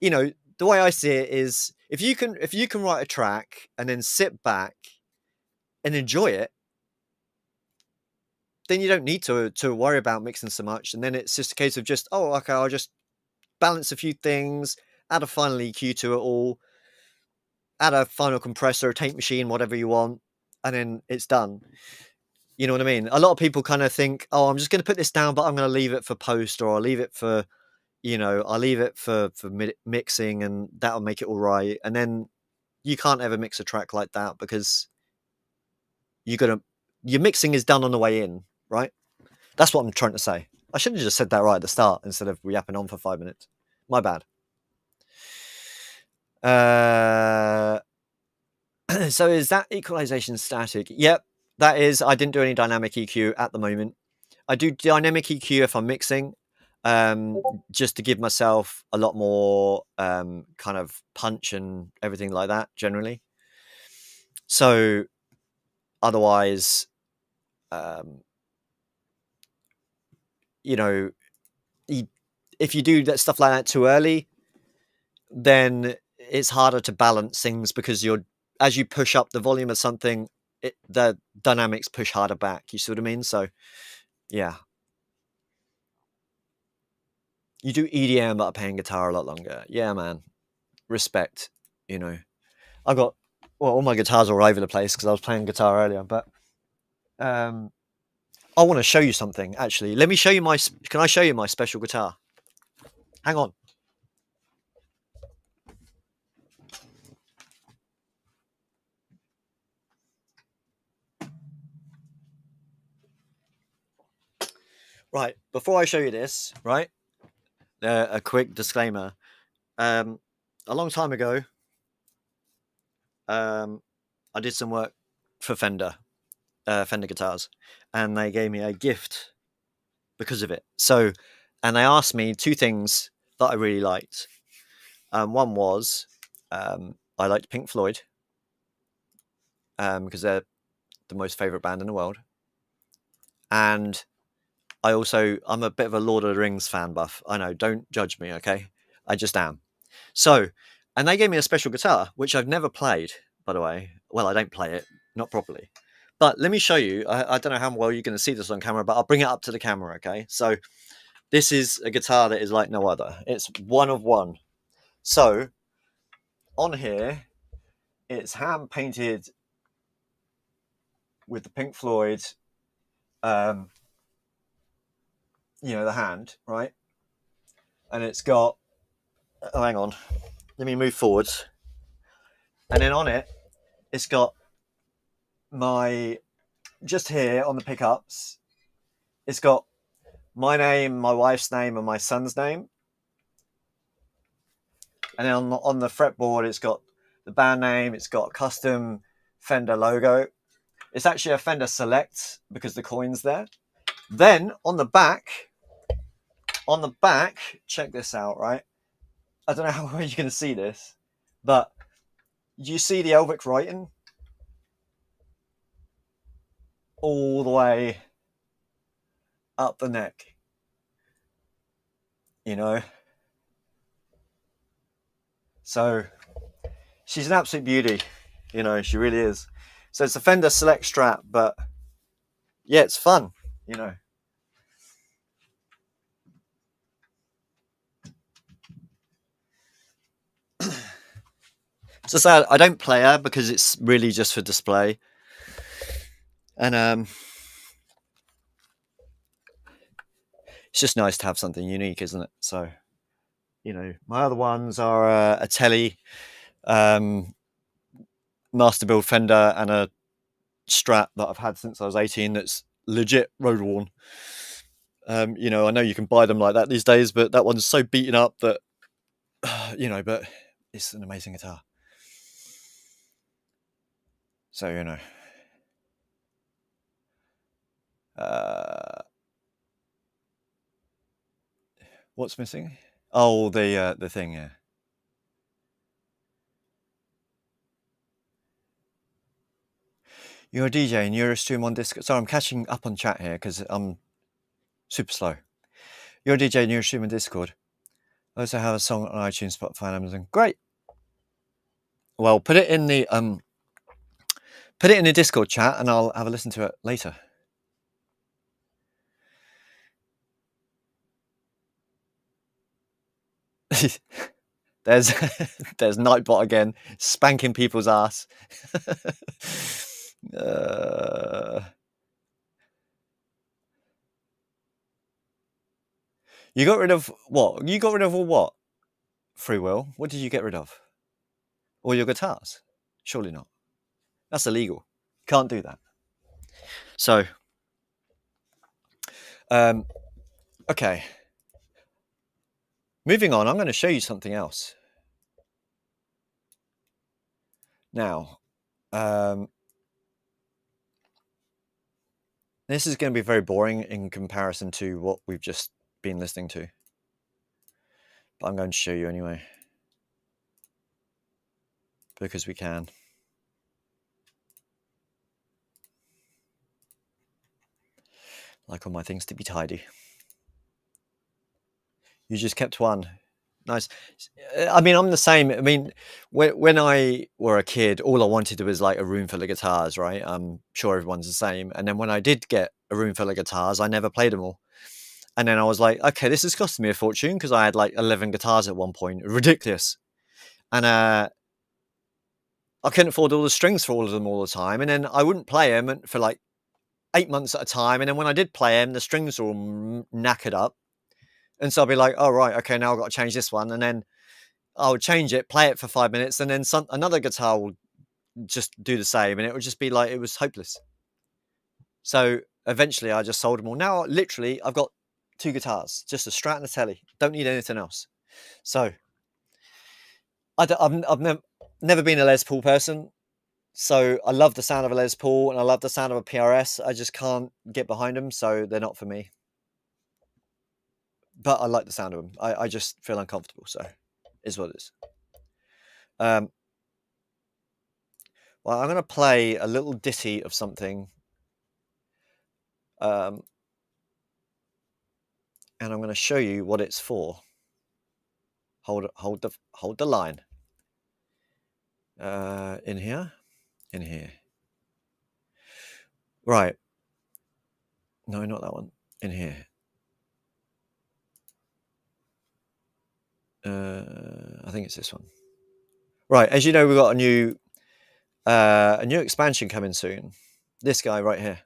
you know, the way I see it is if you can write a track and then sit back and enjoy it, then you don't need to worry about mixing so much. And then it's just a case of just, oh, okay, I'll just balance a few things, add a final EQ to it all, add a final compressor, tape machine, whatever you want, and then it's done. You know what I mean? A lot of people kind of think, oh, I'm just going to put this down, but I'm going to leave it for post, or I'll leave it for, you know, I'll leave it for mixing, and that'll make it all right. And then you can't ever mix a track like that because your mixing is done on the way in, right? That's what I'm trying to say. I should have just said that right at the start instead of yapping on for 5 minutes. My bad. So is that equalization static? Yep, that is. I didn't do any dynamic EQ at the moment. I do dynamic EQ if I'm mixing, just to give myself a lot more kind of punch and everything like that generally. So otherwise, you know, if you do that stuff like that too early, then it's harder to balance things because as you push up the volume of something, the dynamics push harder back. You see what I mean? So yeah. You do EDM but playing guitar a lot longer. Yeah, man. Respect, you know. I've got all my guitars are all over the place because I was playing guitar earlier, but I want to show you something actually. Let me show you can I show you my special guitar? Hang on. Right, before I show you this, right? A quick disclaimer. A long time ago, I did some work for Fender guitars, and they gave me a gift because of it. So, and they asked me two things that I really liked. One was I liked Pink Floyd because they're the most favorite band in the world, and I'm a bit of a Lord of the Rings fan buff. I know, don't judge me, okay? I just am. So, and they gave me a special guitar which I've never played, by the way. Well, I don't play it, not properly. But let me show you. I don't know how well you're going to see this on camera, but I'll bring it up to the camera, okay? So, this is a guitar that is like no other. It's one of one. So, on here, it's hand painted with the Pink Floyd, the hand, right? And it's got, oh, hang on, let me move forwards. And then on it, it's got just here on the pickups, it's got my name, my wife's name, and my son's name. And then on the fretboard, it's got the band name, it's got a custom Fender logo. It's actually a Fender Select because the coin's there. Then on the back, check this out, right? I don't know how well you're going to see this, but you see the Elvic writing all the way up the neck, you know? So she's an absolute beauty, you know, she really is. So it's a Fender Select Strat, but yeah, it's fun, you know. So sad, I don't play her because it's really just for display. And it's just nice to have something unique, isn't it? So, you know, my other ones are a Telly, Master Build Fender, and a Strat that I've had since I was 18 that's legit road worn. You know, I know you can buy them like that these days, but that one's so beaten up that, you know, but it's an amazing guitar. So, you know. What's missing? Oh, the thing, yeah. You're a DJ and you're a stream on Discord. Sorry, I'm catching up on chat here because I'm super slow. You're a DJ and you're a stream on Discord. I also have a song on iTunes, Spotify, and Amazon. Great. Well, put it in the Discord chat, and I'll have a listen to it later. There's Nightbot again, spanking people's ass. You got rid of what? You got rid of all what? Free will? What did you get rid of? All your guitars? Surely not. That's illegal. Can't do that. So, okay. Moving on, I'm going to show you something else. Now, This is going to be very boring in comparison to what we've just been listening to. But I'm going to show you anyway. Because we can. Like all my things to be tidy. You just kept one. Nice. I mean, I'm the same. I mean, when I were a kid, all I wanted was like a room full of guitars, right? I'm sure everyone's the same. And then when I did get a room full of guitars, I never played them all. And then I was like, okay, this is costing me a fortune because I had like 11 guitars at one point. Ridiculous. And I couldn't afford all the strings for all of them all the time. And then I wouldn't play them for like 8 months at a time. And then when I did play them, the strings were all knackered up. And so I'd be like, oh, right, okay, now I've got to change this one. And then I would change it, play it for 5 minutes, and then another guitar would just do the same. And it would just be like, it was hopeless. So eventually I just sold them all. Now, literally, I've got 2 guitars, just a Strat and a Tele. Don't need anything else. So I've never been a Les Paul person. So I love the sound of a Les Paul and I love the sound of a PRS. I just can't get behind them, so they're not for me. But I like the sound of them. I just feel uncomfortable, so is what it is. Well, I'm going to play a little ditty of something. And I'm going to show you what it's for. Hold the line. In here. Right. No, not that one. In here. I think it's this one. Right. As you know, we've got a new expansion coming soon. This guy right here.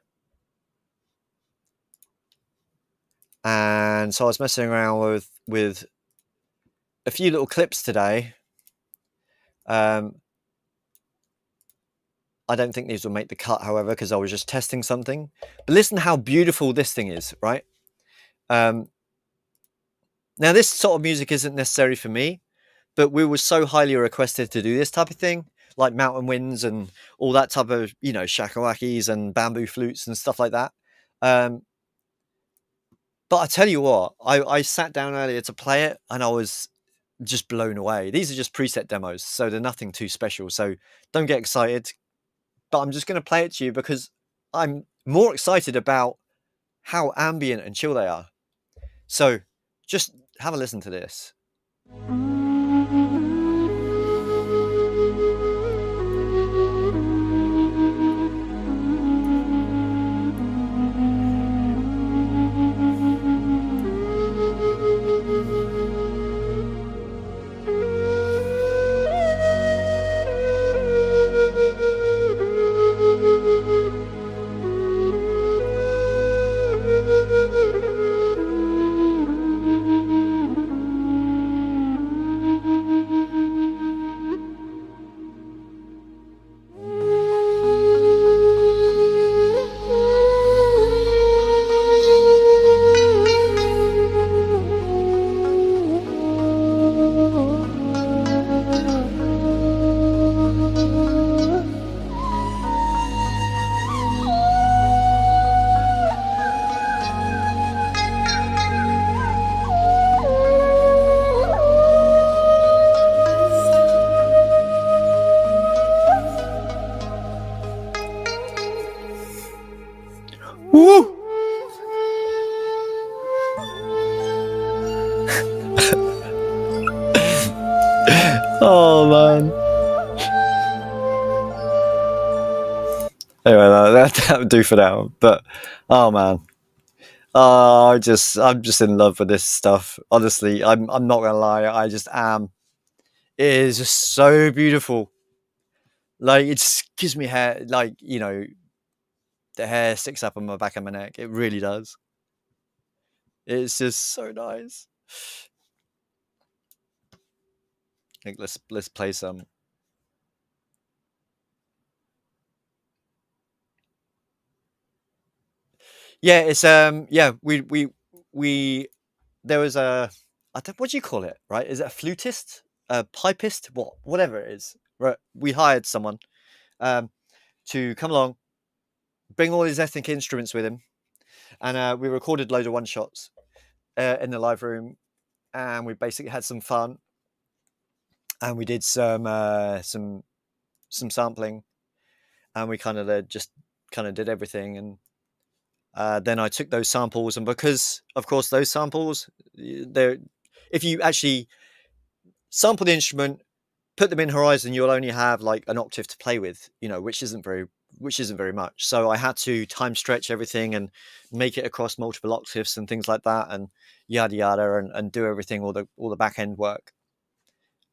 And so I was messing around with a few little clips today. I don't think these will make the cut, however, because I was just testing something. But listen how beautiful this thing is, right? Now, this sort of music isn't necessary for me, but we were so highly requested to do this type of thing, like mountain winds and all that type of, shakawakis and bamboo flutes and stuff like that. But I tell you what, I sat down earlier to play it and I was just blown away. These are just preset demos, so they're nothing too special. So don't get excited. But I'm just going to play it to you because I'm more excited about how ambient and chill they are. So just have a listen to this. Woo! Oh man. Anyway, that would do for now. But oh man, I'm just in love with this stuff. Honestly, I'm not gonna lie. I just am. It is just so beautiful. Like it just gives me hair. Like the hair sticks up on my back of my neck. It really does. It's just so nice. I think let's play some. Yeah, it's we there was what do you call it, right? Is it a flutist? A pipist? Whatever it is. Right. We hired someone to come along, bring all his ethnic instruments with him, And we recorded loads of one-shots in the live room, and we basically had some fun, and we did some sampling, and we kind of just kind of did everything. And then I took those samples, and because of course those samples, they're, if you actually sample the instrument, put them in Horizon, you'll only have like an octave to play with, you know, which isn't very much. So I had to time stretch everything and make it across multiple octaves and things like that, and yada yada, and do everything, all the back end work,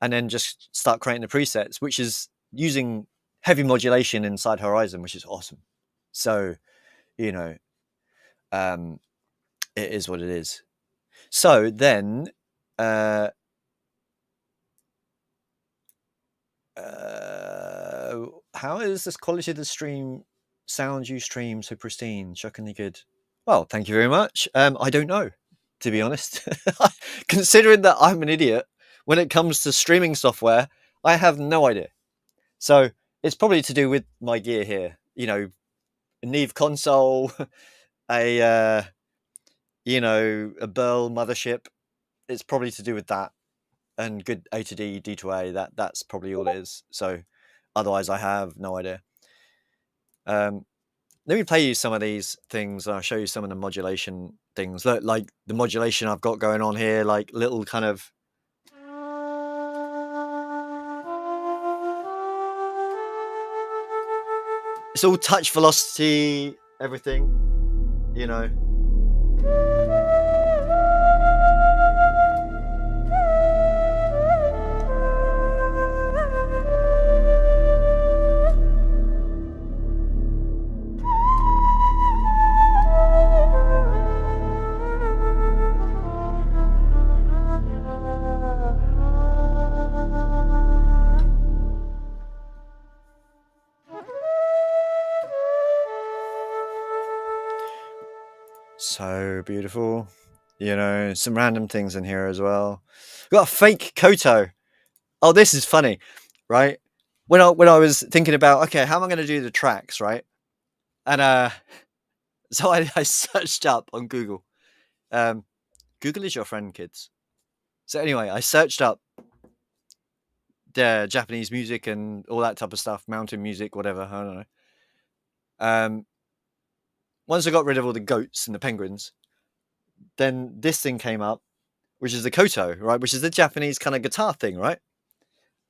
and then just start creating the presets, which is using heavy modulation inside Horizon, which is awesome. So, you know, it is what it is. So then, how is this quality of the stream, sound you stream so pristine, shockingly good? Well, thank you very much. I don't know, to be honest. Considering that I'm an idiot when it comes to streaming software, I have no idea. So it's probably to do with my gear here. You know, a Neve console, a a Burl mothership. It's probably to do with that, and good A to D, D to A. That's probably all it is. So otherwise, I have no idea. Let me play you some of these things. I'll show you some of the modulation things. Look, like the modulation I've got going on here, like little kind of. It's all touch velocity, everything, you know. So beautiful, you know. Some random things in here as well. Got a fake Koto. Oh, this is funny, right? When I was thinking about, okay, how am I going to do the tracks, right? And so I searched up on Google. Google is your friend, kids. So anyway, I searched up the Japanese music and all that type of stuff, mountain music, whatever. I don't know. Once I got rid of all the goats and the penguins, then this thing came up, which is the koto, right? Which is the Japanese kind of guitar thing, right?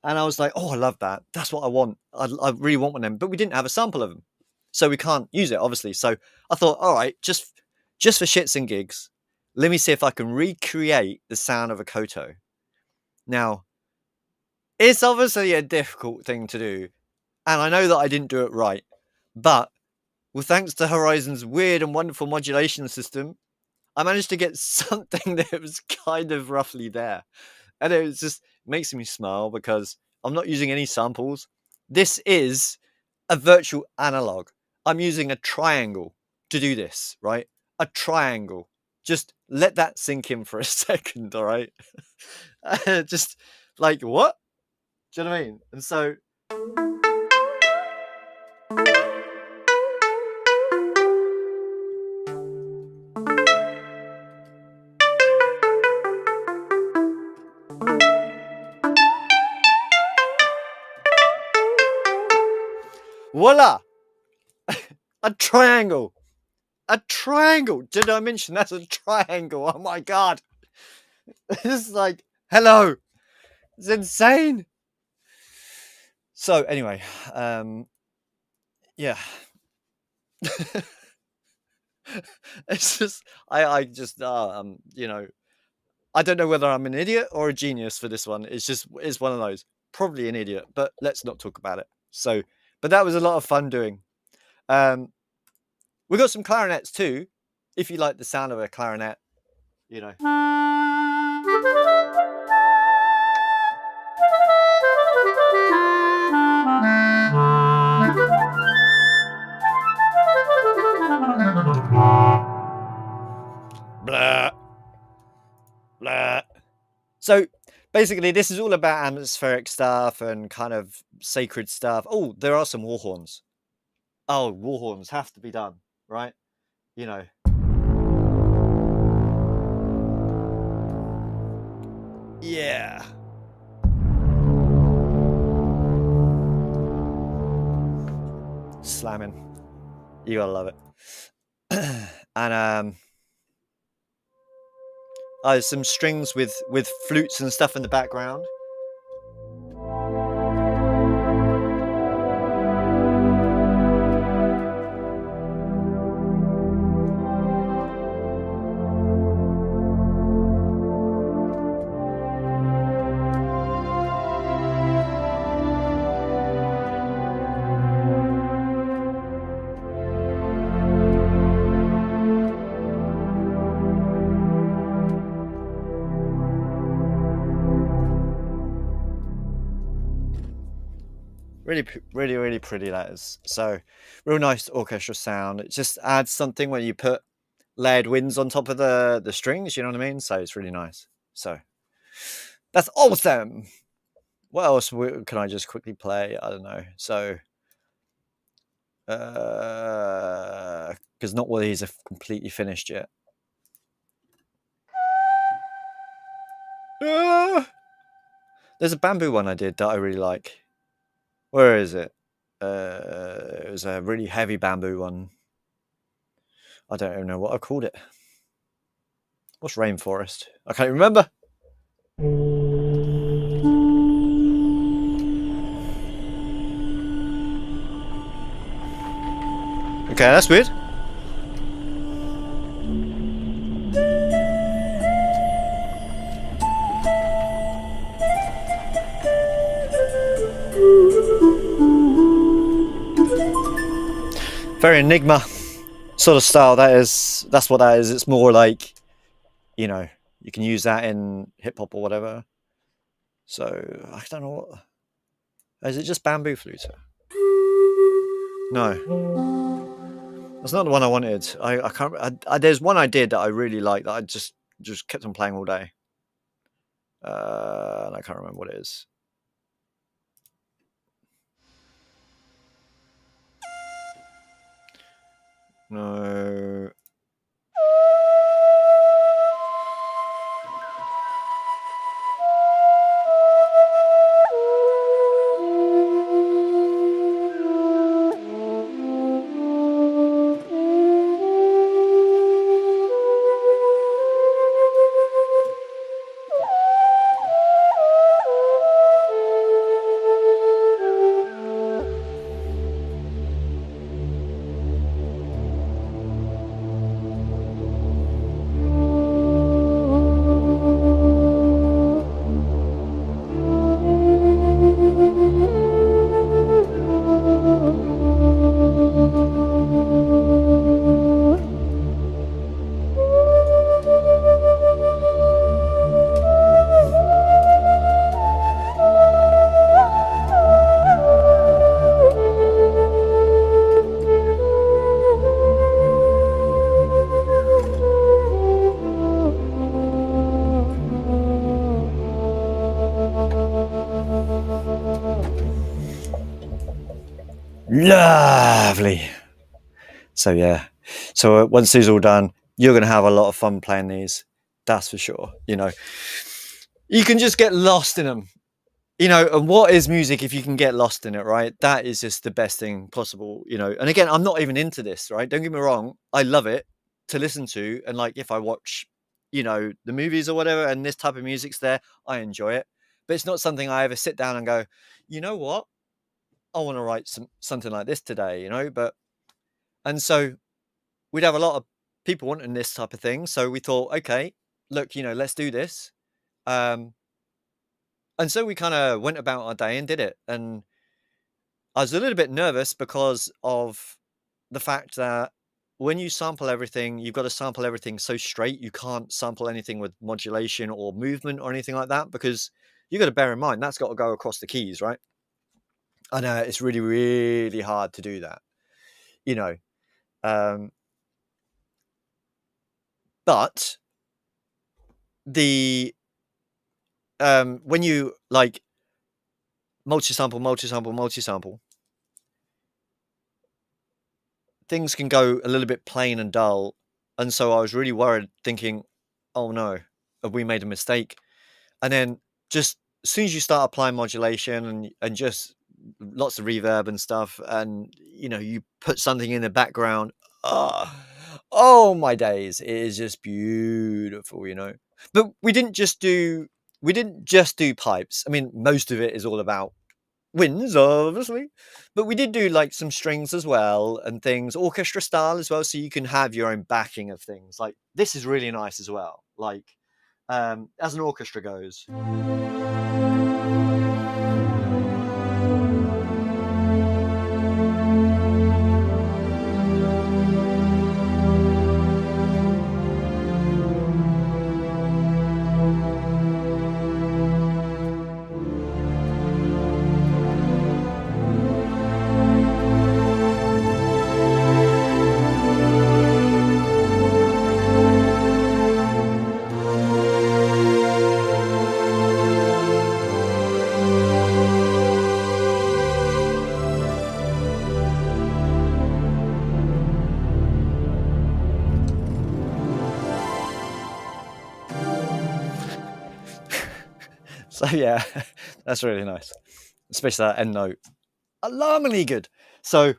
And I was like, oh, I love that. That's what I want. I really want one of them. But we didn't have a sample of them, so we can't use it, obviously. So I thought, all right, just for shits and gigs, let me see if I can recreate the sound of a koto. Now, it's obviously a difficult thing to do, and I know that I didn't do it right. But, well, thanks to Horizon's weird and wonderful modulation system, I managed to get something that was kind of roughly there. And it just makes me smile because I'm not using any samples. This is a virtual analog. I'm using a triangle to do this, right? A triangle. Just let that sink in for a second, all right? Just like, what? Do you know what I mean? And so... voila! A triangle! A triangle! Did I mention that's a triangle? Oh my god! It's like, hello! It's insane! So, anyway, yeah. It's just, I just, you know, I don't know whether I'm an idiot or a genius for this one. It's one of those. Probably an idiot, but let's not talk about it. So, but that was a lot of fun doing. We got some clarinets too, if you like the sound of a clarinet, you know. Blah. Blah. So basically, this is all about atmospheric stuff and kind of sacred stuff. Oh, there are some war horns. Oh, war horns have to be done, right? You know. Yeah. Slamming. You gotta love it. And there's some strings with flutes and stuff in the background. Really pretty that is. So real nice orchestra sound. It just adds something when you put layered winds on top of the strings, you know what I mean? So it's really nice. So that's awesome. What else can I just quickly play? I don't know. So because not all these are completely finished yet. There's a bamboo one I did that I really like. Where is it? It was a really heavy bamboo one. I don't even know what I called it. What's rainforest? I can't remember. Okay, that's weird. Very Enigma sort of style. That's what that is. It's more like, you know, you can use that in hip hop or whatever. So I don't know what. Is it just bamboo flute? No, that's not the one I wanted. I can't. There's one I did that I really liked that I just kept on playing all day. And I can't remember what it is. No. Lovely. So yeah. So once these are all done, you're going to have a lot of fun playing these. That's for sure. You know, you can just get lost in them. You know, and what is music if you can get lost in it, right? That is just the best thing possible, you know. And again, I'm not even into this, right? Don't get me wrong. I love it to listen to. And like if I watch, you know, the movies or whatever, and this type of music's there, I enjoy it. But it's not something I ever sit down and go, you know what? I want to write something like this today, you know. And so we'd have a lot of people wanting this type of thing. So we thought, okay, look, you know, let's do this. And so we kind of went about our day and did it. And I was a little bit nervous because of the fact that when you sample everything, you've got to sample everything so straight. You can't sample anything with modulation or movement or anything like that, because you got to bear in mind that's got to go across the keys, right? And it's really, really hard to do that, you know. But the when you like multi-sample, things can go a little bit plain and dull. And so I was really worried, thinking, oh no, have we made a mistake? and then just as soon as you start applying modulation and just lots of reverb and stuff, and you put something in the background, oh my days, it is just beautiful. But we didn't just do pipes. I mean, most of it is all about winds, obviously, but we did do like some strings as well and things, orchestra style as well, so you can have your own backing of things. Like this is really nice as well, like as an orchestra goes. So yeah, that's really nice, especially that end note, alarmingly good. So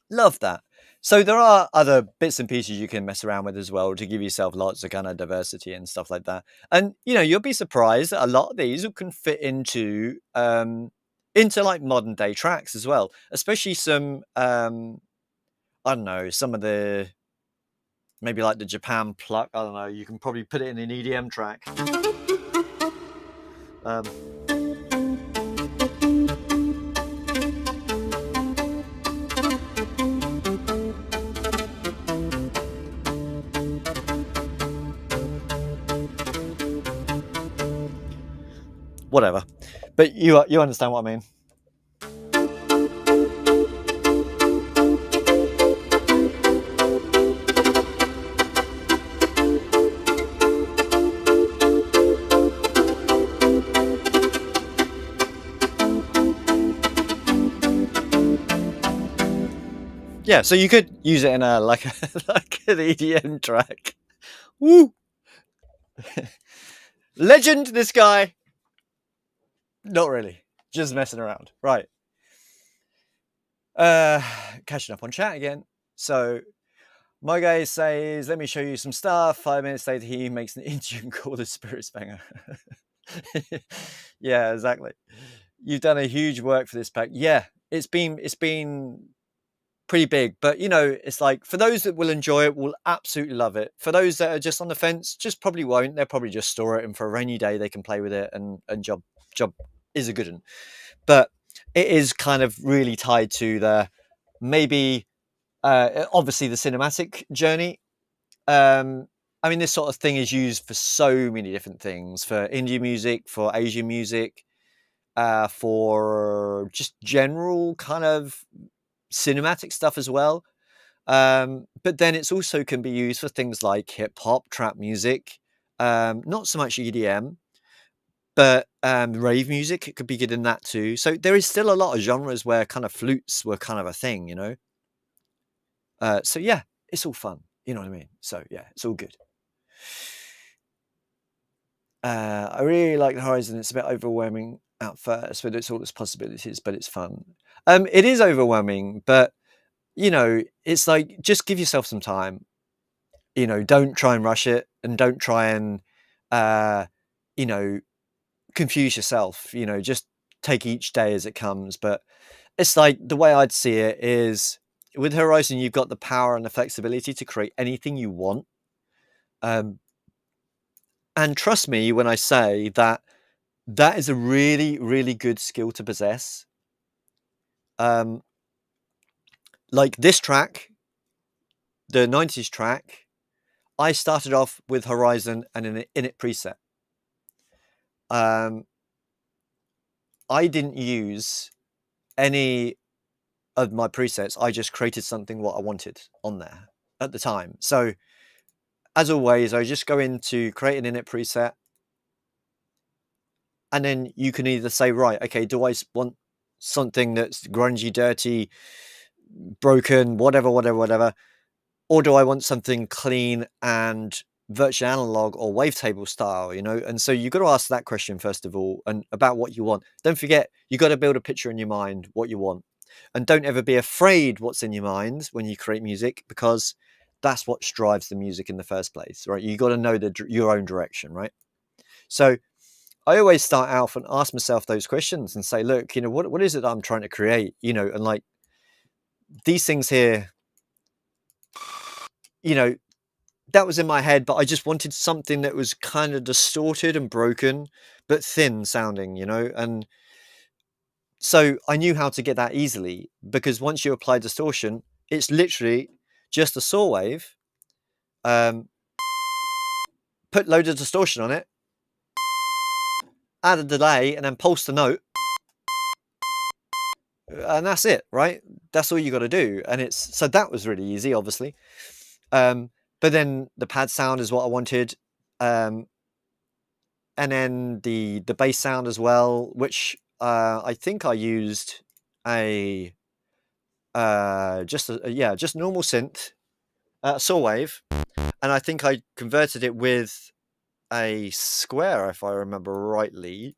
love that. So there are other bits and pieces you can mess around with as well to give yourself lots of kind of diversity and stuff like that. And you'll be surprised that a lot of these can fit into like modern day tracks as well, especially some I don't know, some of the maybe like the Japan pluck. I don't know. You can probably put it in an EDM track. Whatever, but you understand what I mean. Yeah, so you could use it in a like an EDM track. Woo! Legend, this guy. Not really, just messing around. Right. Catching up on chat again. So my guy says, let me show you some stuff. 5 minutes later, he makes an Indian called the Spirit Banger. Yeah, exactly. You've done a huge work for this pack. Yeah, it's been pretty big, but it's like for those that will enjoy it, will absolutely love it. For those that are just on the fence, just probably won't. They'll probably just store it, and for a rainy day, they can play with it, and job is a good one. But it is kind of really tied to the maybe obviously the cinematic journey. I mean, this sort of thing is used for so many different things, for Indian music, for Asian music, for just general kind of cinematic stuff as well. But then it's also can be used for things like hip hop, trap music, not so much EDM, but rave music. It could be good in that too. So there is still a lot of genres where kind of flutes were kind of a thing, So yeah, it's all fun. You know what I mean? So yeah, it's all good. I really like the Horizon. It's a bit overwhelming at first, but it's all its possibilities, but it's fun. It is overwhelming, but it's like, just give yourself some time. Don't try and rush it, and don't try and, confuse yourself. Just take each day as it comes. But it's like, the way I'd see it is, with Horizon, you've got the power and the flexibility to create anything you want. And trust me when I say that is a really, really good skill to possess. Like this track, the 90s track, I started off with Horizon and an init preset. I didn't use any of my presets. I just created something what I wanted on there at the time. So as always, I just go into create an init preset, and then you can either say, right, okay, do I want something that's grungy, dirty, broken, whatever, or do I want something clean and virtual analog or wavetable style, you know? And so you've got to ask that question first of all, and about what you want. Don't forget, you got to build a picture in your mind what you want, and don't ever be afraid what's in your mind when you create music, because that's what drives the music in the first place, right? You got to know your own direction, right? So I always start out and ask myself those questions and say, look, you know, what is it I'm trying to create, you know? And like these things here, you know, that was in my head, but I just wanted something that was kind of distorted and broken, but thin sounding, you know? And so I knew how to get that easily, because once you apply distortion, it's literally just a saw wave, put loads of distortion on it, add a delay, and then pulse the note. And that's it, right? That's all you got to do. And so that was really easy, obviously. But then the pad sound is what I wanted. And then the bass sound as well, which I think I used just normal synth, saw wave, and I think I converted it with a square, if I remember rightly.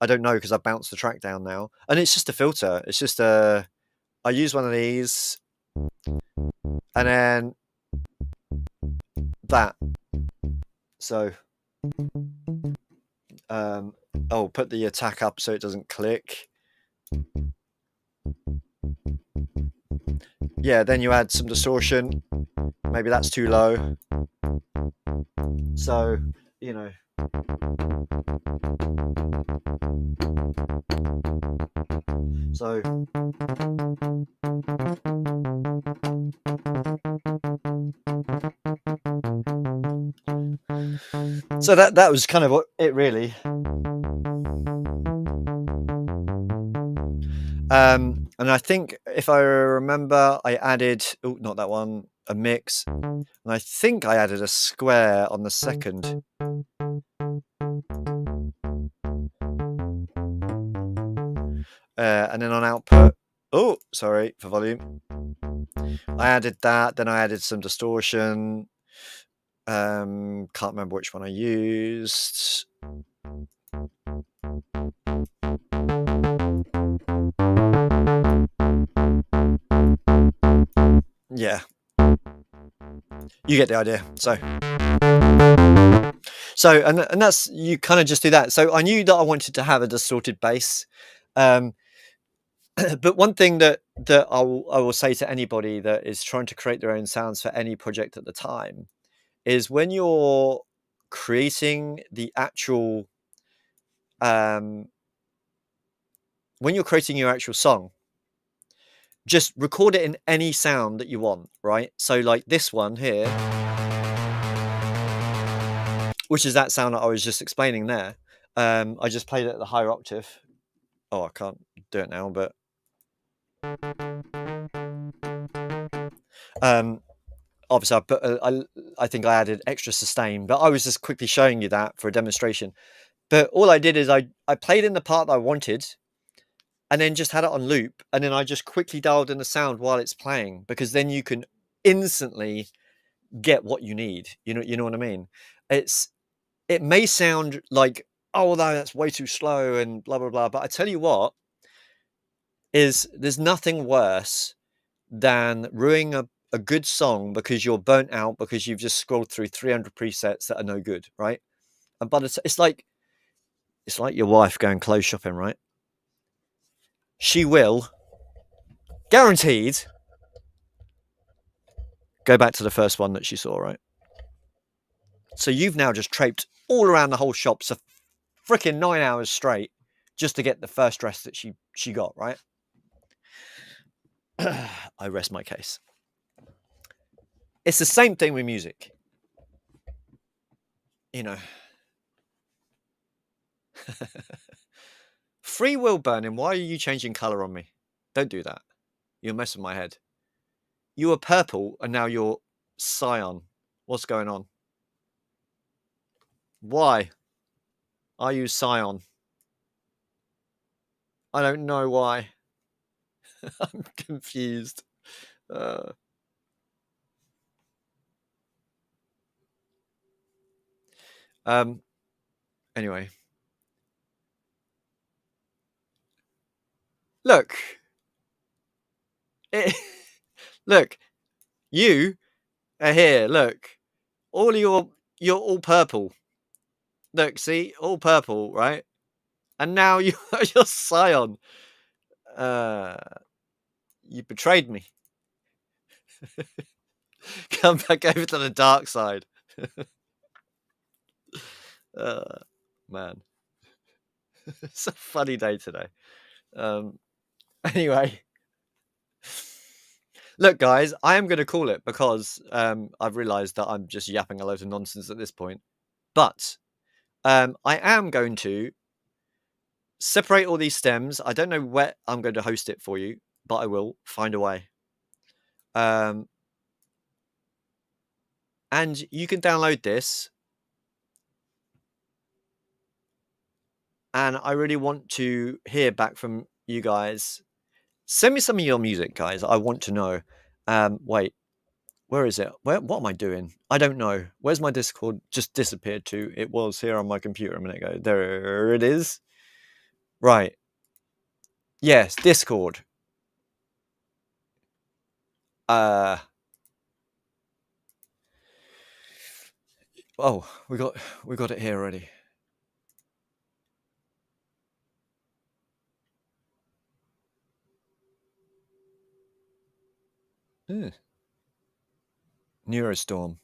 I don't know, because I bounced the track down now, and it's just a filter. It's just I use one of these, and then that. So I'll put the attack up so it doesn't click. Yeah, then you add some distortion. Maybe that's too low. So, you know. So that was kind of it, really. And I think, if I remember, I added, oh, not that one, a mix. And I think I added a square on the second. And then on output, oh, sorry for volume. I added that, then I added some distortion. Can't remember which one I used. Yeah, you get the idea. And that's, you kind of just do that. So I knew that I wanted to have a distorted bass. But one thing that I will say to anybody that is trying to create their own sounds for any project at the time is, when you're creating the actual when you're creating your actual song, just record it in any sound that you want, right? So like this one here, which is that sound that I was just explaining there. I just played it at the higher octave. Oh, I can't do it now, but obviously I think I added extra sustain, but I was just quickly showing you that for a demonstration. But all I did is I played in the part that I wanted, and then just had it on loop, and then I just quickly dialed in the sound while it's playing, because then you can instantly get what you need. You know what I mean? It may sound like, oh no, that's way too slow and blah blah blah, but I tell you what, there's nothing worse than ruining a good song because you're burnt out, because you've just scrolled through 300 presets that are no good, right? And but it's like your wife going clothes shopping, right? She will, guaranteed, go back to the first one that she saw, right? So you've now just traipsed all around the whole shop for freaking 9 hours straight just to get the first dress that she got, right? I rest my case. It's the same thing with music. You know. Free will burning, why are you changing colour on me? Don't do that. You're messing my head. You were purple and now you're cyan. What's going on? Why are you cyan? I don't know why. I'm confused. Anyway. Look. Look. You are here. Look. All you're all purple. Look, see? All purple, right? And now you're Scion. You betrayed me. Come back over to the dark side. Man. It's a funny day today. Anyway. Look, guys, I am going to call it because I've realised that I'm just yapping a load of nonsense at this point. But I am going to separate all these stems. I don't know where I'm going to host it for you, but I will find a way. And you can download this. And I really want to hear back from you guys. Send me some of your music, guys. I want to know. Wait, where is it? What am I doing? I don't know. Where's my Discord just disappeared to? It was here on my computer a minute ago. There it is. Right. Yes, Discord. Oh, we got it here already. Neurostorm.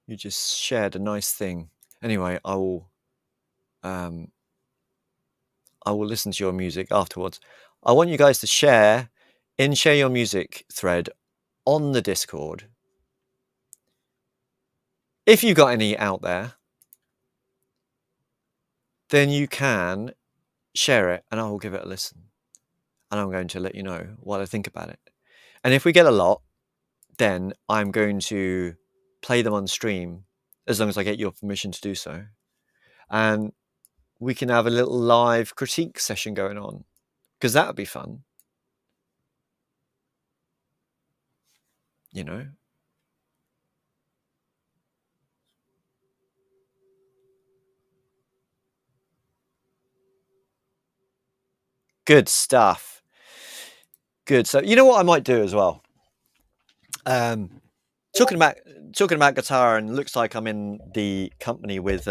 You just shared a nice thing. Anyway, I will listen to your music afterwards. I want you guys to share your music thread on the Discord. If you've got any out there, then you can share it and I will give it a listen. And I'm going to let you know what I think about it. And if we get a lot, then I'm going to play them on stream as long as I get your permission to do so. And we can have a little live critique session going on because that would be fun. You know? Good stuff. Good. So you know what I might do as well? Talking about guitar, and looks like I'm in the company with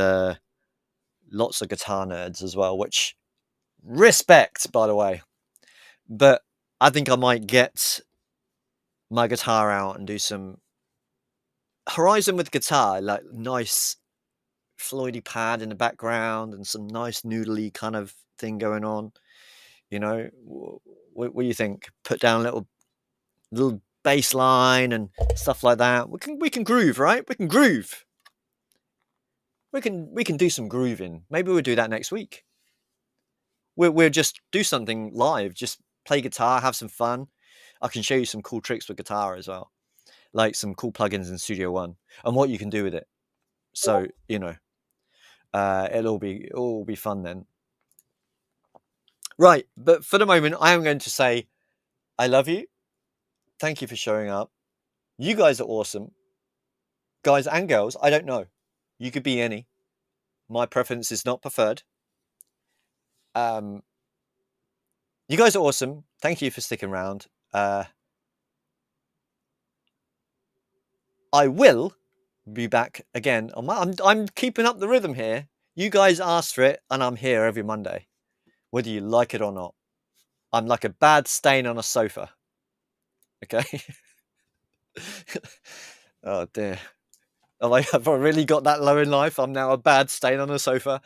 lots of guitar nerds as well, which respect, by the way. But I think I might get my guitar out and do some Horizon with guitar, like nice Floydy pad in the background and some nice noodly kind of thing going on. You know, what do you think? Put down a little bass line and stuff like that. We can groove, right? We can groove. We can do some grooving. Maybe we'll do that next week. We'll just do something live. Just play guitar, have some fun. I can show you some cool tricks with guitar as well, like some cool plugins in Studio One and what you can do with it. So you know, it'll all be fun then. Right, but for the moment, I am going to say, I love you. Thank you for showing up. You guys are awesome. Guys and girls, I don't know. You could be any. My preference is not preferred. You guys are awesome. Thank you for sticking around. I will be back again. I'm keeping up the rhythm here. You guys asked for it, and I'm here every Monday, whether you like it or not. I'm like a bad stain on a sofa. Okay. Oh dear. Have I really got that low in life? I'm now a bad stain on a sofa.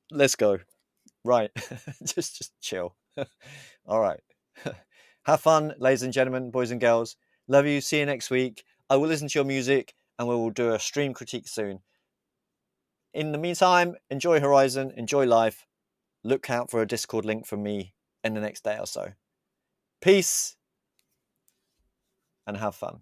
Let's go. Right. just chill. All right. Have fun, ladies and gentlemen, boys and girls. Love you. See you next week. I will listen to your music and we will do a stream critique soon. In the meantime, enjoy Horizon, enjoy life. Look out for a Discord link from me in the next day or so. Peace and have fun.